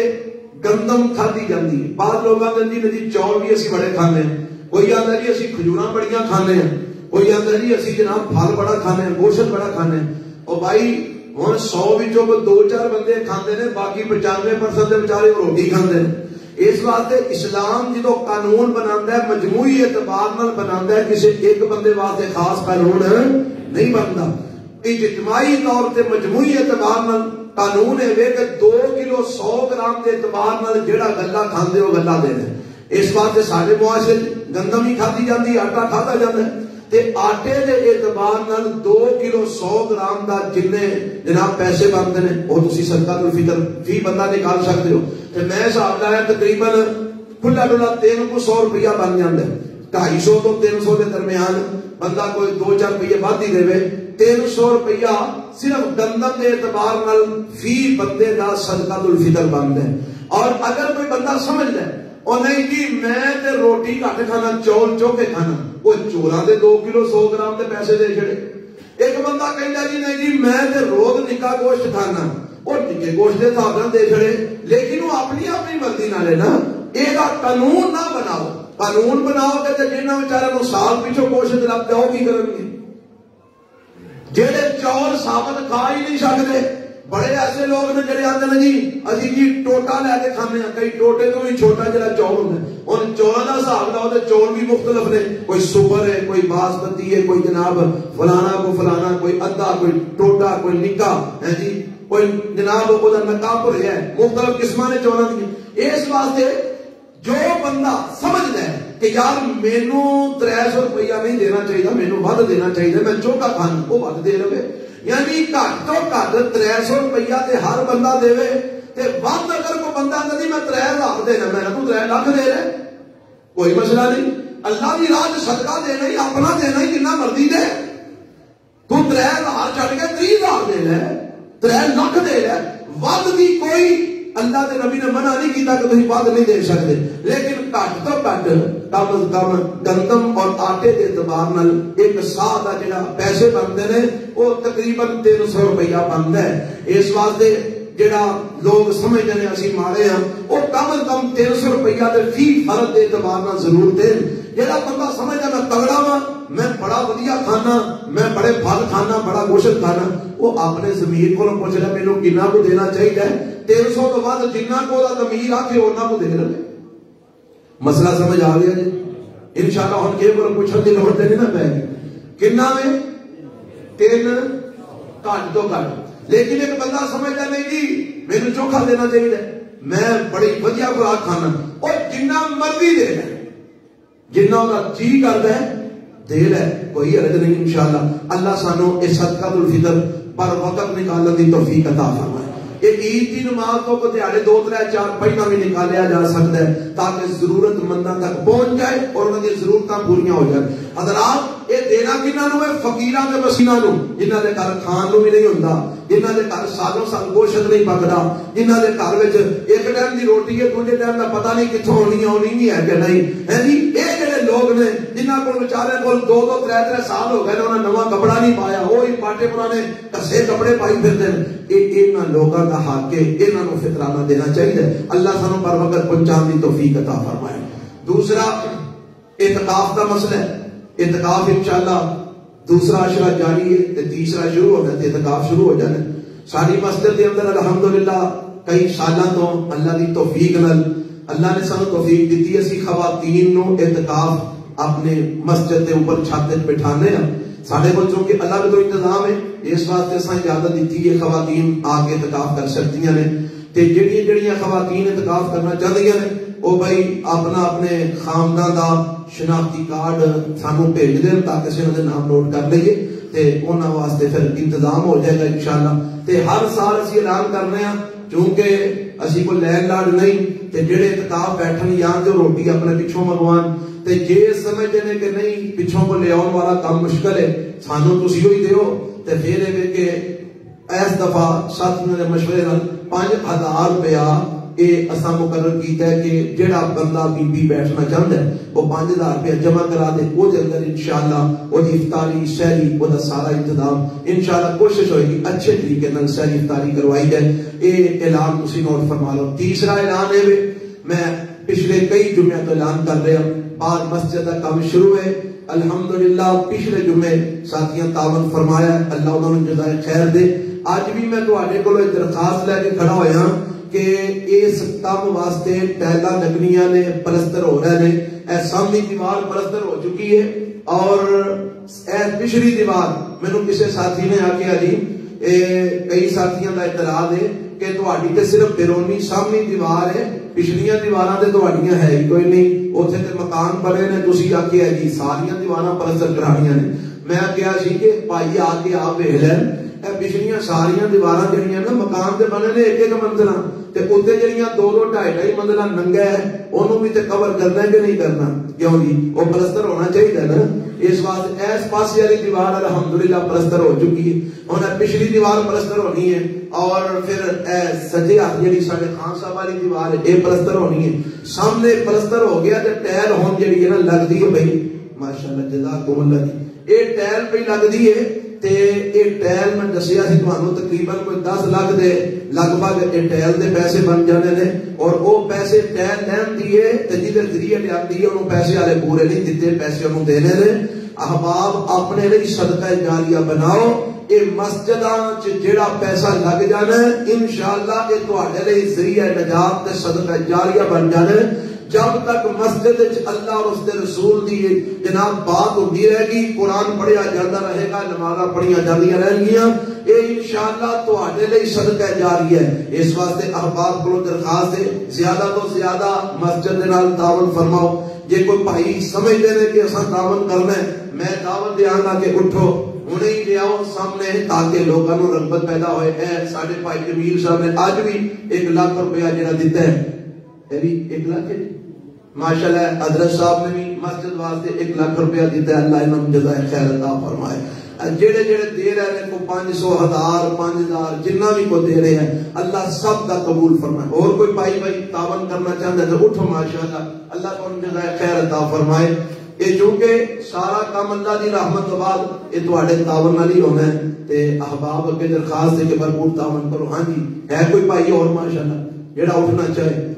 گندم کھادی جاندی ہے. بعض لوگ آندے جی چول بھی اسی بڑے کھانے ہیں، کوئی آندا جی اسی کھجوراں بڑیاں کھانے ہیں، کوئی آندا جی اسی جناب پھل بڑا کھانے ہیں، گوشت بڑا کھانے ہیں. اور بھائی ہن 100 وچوں 2-4 بندے کھاندے نے، باقی 95% دے بیچارے روٹی کھاندے نے. اس واسطے اسلام جدو قانون بناندا ہے مجموعی اعتبار نال بناندا ہے، کسی ایک بندے واسطے خاص قانون نہیں بنتا. اجتماعی طور تے مجموعی اعتبار نال قانون ہے کہ 2 کلو 100 گرام کے اعتبار نال جیڑا گلا کھاندے ہو گلا دینا. اس واسطے سارے معاشرے گندم ہی کھادی جاندی، آٹا کھادا جاندا ہے، تے آٹے دے اعتبار نال 2 کلو 100 گرام دا جنے جناب پیسے بنتے ہیں وہ تسی صدقۃ الفطر فی بندہ نکال سکتے ہو. تے میں حساب لایا تقریباً کھلا ڈلا 300 روپیہ بن جاندا ہے. 250 تو 300 دے درمیان بندہ کوئی 2-4 روپیے ود ہی دے، 300 روپیہ صرف گندم دے اعتبار نال فی بندے دا صدقۃ الفطر بنتا ہے. اور اگر کوئی بندہ سمجھ لے اور نہیں جی میں تے روٹی گھٹ کھانا، چول چوکے کھانا، وہ چولاں دے 2 کلو 100 گرام تے پیسے دے چھڑے. ایک بندہ کہندا جی نہیں جی میں تے روز نکا گوشت کھانا، اور نکے گوشت دے حساب نال دے چھڑے. لیکن وہ اپنی مرضی نال ہے نا، اے دا قانون نہ بناؤ. قانون بناؤ تے جنہاں بیچارے نو سال پیچھے گوشت لب جاؤ کی کرن گے؟ جڑے چول ثابت کھا ہی نہیں سکتے. بڑے ایسے لوگ نے جڑے آتے ہیں جی اسی جی ٹوٹا لے کے کھانے ہیں، کئی ٹوٹے تو بھی چھوٹا جڑا چول ہوتا ہے. اور چولاں دا حساب لاؤ تے چول بھی مختلف نے، کوئی سپر ہے، کوئی باسمتی ہے، کوئی جناب فلانا کو فلانا، کوئی ادھا، کوئی ٹوٹا، کوئی نکا ہے جی، کوئی جناب وہ نقاب ہے، مختلف قسماں نے چولاں دی. اس واسطے جو بندہ سمجھدا ہے کہ یار مینوں 300 روپیہ نہیں دینا چاہیے، مینوں ود دینا چاہیے، میں چوکا کھانا، وہ ود دے لے. یعنی گھٹ تو گھٹ 300 روپیہ تے ہر بندہ دے، تے ود اگر کوئی بندہ نہیں میں 3000 دینا، میں تو 3 لاکھ دے رہا، کوئی مسئلہ نہیں. اللہ کی راہ صدقہ دینا ہی اپنا دینا ہی جنہ مرضی دے. تو 3000 چھڈ کے 30000 دے لے، 3 لاکھ دے لے. ود دی کوئی اللہ کے نبی نے منع نہیں کیتا کہ تسی ود نہیں دے سکتے، لیکن گھٹ تو گھٹ کم از کم گندم اور آٹے کے اعتبار نال ایک سا دا جڑا پیسے بنتے ہیں وہ تقریباً 300 روپیہ بنتا ہے. اس واسطے جڑا لوگ سمجھتے ہیں اسی مارے ہیں وہ کم از کم 300 روپیہ تے فی فرد کے اعتبار نال ضرور دین. جڑا بندہ سمجھدا میں تگڑا وا، میں بڑا ودیا کھانا، میں بڑے پھل کھانا، بڑا گوشت کھانا، وہ اپنے ضمیر کو پوچھ لے مینوں کنا کو دینا چاہیے. 300 تو بعد جنہ کو ضمیر آ کے انہاں کو دے لے. مسئلہ سمجھ آ گیا جی؟ انشاءاللہ ہن کے پر پوچھن دی لوڑ نہیں نا پے گی. کنا میں 3 گھٹ تو گھٹ. لیکن ایک بندہ سمجھدا نہیں جی مینوں چوکھا دینا چاہیے، میں بڑی ودیا خوراک کھانا، اور جنہ مرضی دے لے، جنہ دا جی کردا ہے دے لے، کوئی حرج نہیں. انشاءاللہ اللہ سانو اس صدقۃ الفطر پر وقت نکالنے دی توفیق عطا فرمائے. ایک عید کی نماز تو کو دیہڑے 2-3-4 پہلا بھی نکالیا جا سکتا ہے تاکہ ضرورت منداں تک پہنچ جائے اور ان کی ضرورتاں پوریاں ہو جائیں. حضرات یہ دینا کنہاں نو ہے؟ فقیراں تے مسکیناں نو، جنہاں دے گھر کھان نو بھی نہیں ہوندا، جنہاں دے گھر سالوں سال گوشت نہیں پکدا، جنہاں دے گھر وچ ایک ٹائم دی روٹی ہے، دوسرے ٹائم دا پتہ نہیں کتھوں ہونی نہیں ہے کہ نہیں ہے جی. اے جڑے لوگ نے جنہاں کول بیچارے کول 2-3 سال ہو گئے انہاں نواں کپڑا نہیں پایا، وہی پاٹے پرانے کسے کپڑے پائی پھرتے ہیں، انہاں لوگاں دا حق ہے، انہاں نو فطرانہ دینا چاہیے. اللہ سانو پر وقت پہنچان دی توفیق عطا فرمائے. دوسرا اعتکاف دا مسئلہ ہے. اعتکاف انشاءاللہ دوسرا عشرہ جاری ہے تے تیسرا شروع ہونا تے اعتکاف شروع ہو جانا. ساری مسجد دے اندر الحمدللہ کئی سالاں تو اللہ دی توفیق نال اللہ نے سانو توفیق دیتی، اسی خواتین نو اعتکاف اپنے مسجد دے اوپر چھت تے بٹھانے ہیں. ساڈے کول چونکہ الگ تو انتظام ہے، اس واسطے اساں اجازت دیتی ہے خواتین آ کے اعتکاف کر سکتیاں نے. تے جڑیاں خواتین اعتکاف کرنا چاہدیاں نے وہ بھائی اپنے خاندان دا شناختی کارڈ سانو بھیج دین تاکہ اسی انہاں دے نام نوٹ کر لئیے تے انہاں واسطے پھر انتظام ہو جائے گا انشاءاللہ. تے ہر سال اسی اعلان کرنے ہیں چونکہ اسی کو لین لاڑ نہیں تے جڑے اعتکاف بیٹھن یا جو روٹی اپنے پچھوں منگوان تے جے سمجھتے ہیں کہ نہیں پچھوں کو لے آن والا کام مشکل ہے سانو تسی ہوئی دیو تے پھر یہ کہ اس دفعہ ساتھیوں نے مشورے نال 5000 روپیہ یہ اساں مقرر کیتا ہے کہ جڑا بندہ بی بی بیٹھنا چاہتا ہے وہ 5000 روپیہ جمع کرا دے وہ دے اندر انشاءاللہ وہ افطاری سحری وہ دا سارا انتظام انشاءاللہ کوشش ہوئے گی اچھے طریقے نال سحری افطاری کروائی جائے. یہ اعلان تسی نوٹ فرما لو. تیسرا اعلان ہے میں پچھلے کئی جمعے تو اعلان کر رہا ہوں بعد مسجد کا کام شروع ہے الحمدللہ. پچھلے جمعے ساتھیاں تعاون فرمایا اللہ انہوں نے جزائے خیر دے. آج بھی میں تواڈے کولوں ایک درخواست لے کے کھڑا ہویا ہوں کہ اس کام واسطے ٹائلاں لگنیاں نے پلستر ہو رہے ہیں. اے سامنے دیوار پلستر ہو چکی ہے اور اے پچھلی دیوار مینوں کسی ساتھی نے آکھیا جی کئی ساتھیاں دا اعتراض ہے کہ تواڈی تے صرف بیرونی سامنے دیوار ہے پچھلیاں دیواراں تے تواڈیاں ہے ہی کوئی نہیں اوتھے تے مکان بنے نے تسی آکھیا جی ساریاں دیواراں پلستر کرانیاں نے. میں کہیا سی کہ بھائی آ کے آپ ویکھ لین پچھلیاں ساریاں دیواراں جڑیاں نا مکان تے بنے نے ایک ایک منزلاں تے اوتے جڑیاں 2-2 2.5 منزلاں ننگا ہے اونوں بھی تے کور کرنا ہے کہ نہیں کرنا کیوں جی وہ پلستر ہونا چاہیے نا. اس واسطے اس پاسے والی دیوار الحمدللہ پلستر ہو چکی ہے. ہن پچھلی دیوار پلستر ہونی ہے اور پھر سجے ہاتھ جڑی ساڈے خان صاحب والی دیوار ہے اے پلستر ہونی ہے. سامنے پلستر ہو گیا تے ٹائل ہون جڑی ہے نا لگدی ہے بھائی ماشاءاللہ جزاکم اللہ جی. اے ٹائل پہ لگدی ہے تے اے ٹائل میں دسیا سی تانوں تقریباً کوئی 10 لاکھ دے لگ بھگ اے ٹائل دے پیسے بن جانے نے اور او پیسے ٹائل لین دیے تے جدے ذریعے لیاندی ہے انہوں پیسے والے پورے نہیں دیتے پیسے انہوں دینے نے. احباب اپنے لیے صدقہ جاریہ بناؤ. اے مسجداں چ جڑا پیسہ لگ جانا ہے انشاءاللہ اے تواڈے لئی ذریعہ نجات تے صدقہ جاریہ بن جانا ہے. جب تک مسجد اللہ اور اس کے رسول دی جناب بات ہوتی رہے گی قرآن پڑھیا جاتا رہے گا نمازاں پڑھیا جاندیاں رہن گیاں اے انشاءاللہ تواڈے لئی صدقہ جاری ہے. اس واسطے احباب کو درخواست ہے زیادہ تو زیادہ مسجد دے نال تعاون فرماؤ. جے کوئی بھائی سمجھتے ہیں کہ اساں تعاون کرنا ہے میں دعوت دیاں گا کہ اٹھو انہیں ہی لے آؤ سامنے تاکہ لوگوں کو رغبت پیدا ہوئے. اے ساڈے بھائی جمیل صاحب نے آج بھی 1 لاکھ روپیہ جڑا دیتا ہے اے بھی 1 لاکھ ہے ماشاءاللہ. حضرت صاحب نے بھی مسجد واسطے 1 لاکھ روپیہ دیتا ہے اللہ انہوں جزائے خیر عطا فرمائے. جڑے جڑے دے رہے ہیں کو 500 1000 5000 جنہ بھی کو دے رہے ہیں اللہ سب کا قبول فرمائے. اور کوئی بھائی تعاون کرنا چاہتا ہے تو اٹھو ماشاءاللہ اللہ کو جزائے خیر عطا فرمائے. یہ چونکہ سارا کام اللہ دی رحمت کے بعد یہ تواڈے تعاون نال ہی ہونا ہے تے احباب اگے درخواست ہے کہ بھرپور تعاون کرو. ہاں جی ہے کوئی بھائی اور ماشاءاللہ جڑا اٹھنا چاہے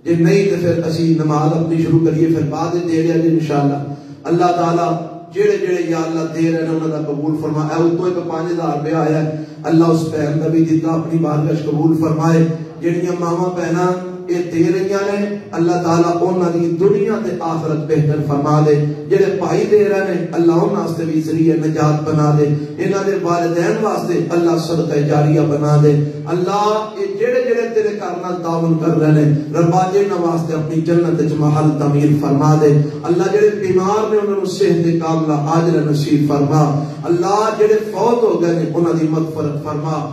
جی نہیں تو پھر اسی نماز اپنی شروع کریے پھر بعد دے لیا جی انشاءاللہ. اللہ تعالیٰ جڑے جڑے یا اللہ دے رہے ہیں انہوں نے قبول فرمائے. اے تو ایک 5000 روپیہ آیا ہے اللہ اس بہن کا بھی دیتا اپنی بارگاہ قبول فرمائے. جڑیاں ماواں بہناں یہ دے رہی ہیں اللہ تعالیٰ انہاں دی دنیا تے آخرت بہتر فرما دے. جڑے بھائی دے رہے ہیں اللہ انہاں واسطے بھی ذریعہ نجات بنا دے. انہاں دے والدین واسطے اللہ صدقہ جاریہ بنا دے. اللہ یہ جڑے جڑے تیرے گھر نال تعاون کر رہے ہیں ربا انہاں واسطے اپنی جنت وچ محل تعمیر فرما دے. اللہ جڑے بیمار نے انہاں نوں صحت کاملہ عاجلہ نصیب فرما. اللہ جڑے فوت ہو گئے ہیں انہاں دی مغفرت فرما.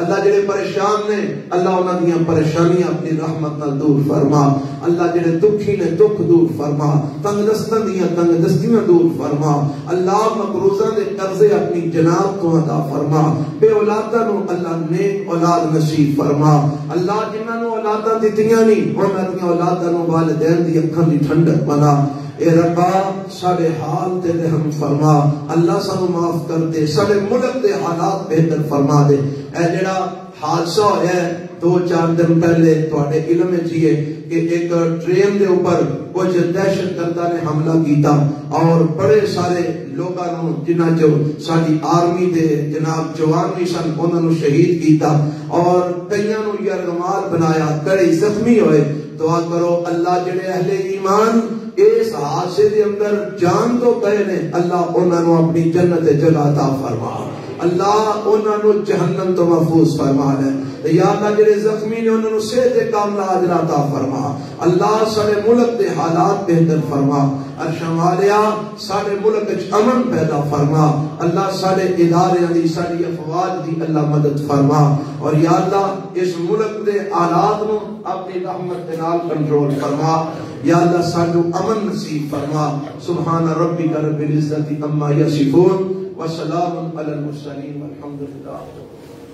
اللہ جڑے پریشان نے اللہ انہاں دیاں پریشانیاں اپنی رحمت نال دور فرما. اللہ جڑے دکھی نے دکھ دور فرما. تنگ دستاں دیاں تنگ دستیاں دور فرما. اللہ مقروضاں دے قرضے اپنی جناب تو عطا فرما. بے اولاداں نو اللہ نیک اولاد نصیب فرما. اللہ جنہاں نو اولاداں دتیاں نہیں انہاں دیاں اولاداں نو والدین دی اکھاں دی ٹھنڈک بنا. اے ربا سارے حال تے رحم فرما. اللہ سانو معاف کر دے. سارے ملک دے حالات بہتر فرما دے. اے جڑا حادثہ ہویا ہے 2-4 دن پہلے تواڈے علم وچ ہی ہے کہ ایک ٹرین دے اوپر کچھ دہشت گرداں نے حملہ کیتا اور بڑے سارے لوگاں نوں جنہاں جو ساری آرمی دے جناب جوان بھی سن انہاں نوں شہید کیتا اور کئیاں نوں یرغمال بنایا کڑے زخمی ہوئے. دعا کرو اللہ جڑے اہل ایمان اس حادثے دے اندر جان تو گئے نے اللہ انہاں نوں اپنی جنت جگہ عطا فرما. اللہ انہاں نوں جہنم تو محفوظ فرما دے. یا اللہ جڑے زخمی نے انہوں نے صحت کاملہ عاجلہ عطا فرما. اللہ سارے ملک دے حالات بہتر فرما. عرشاں والیا سارے ملک وچ امن پیدا فرما. اللہ سارے ادارے دی ساری افواج دی اللہ مدد فرما. اور یا اللہ اس ملک دے حالات نو اپنی رحمت دے نال کنٹرول فرما. یا اللہ سانو امن نصیب فرما. سبحان ربک رب العزت عما یصفون وسلام علی المرسلین والحمد للہ.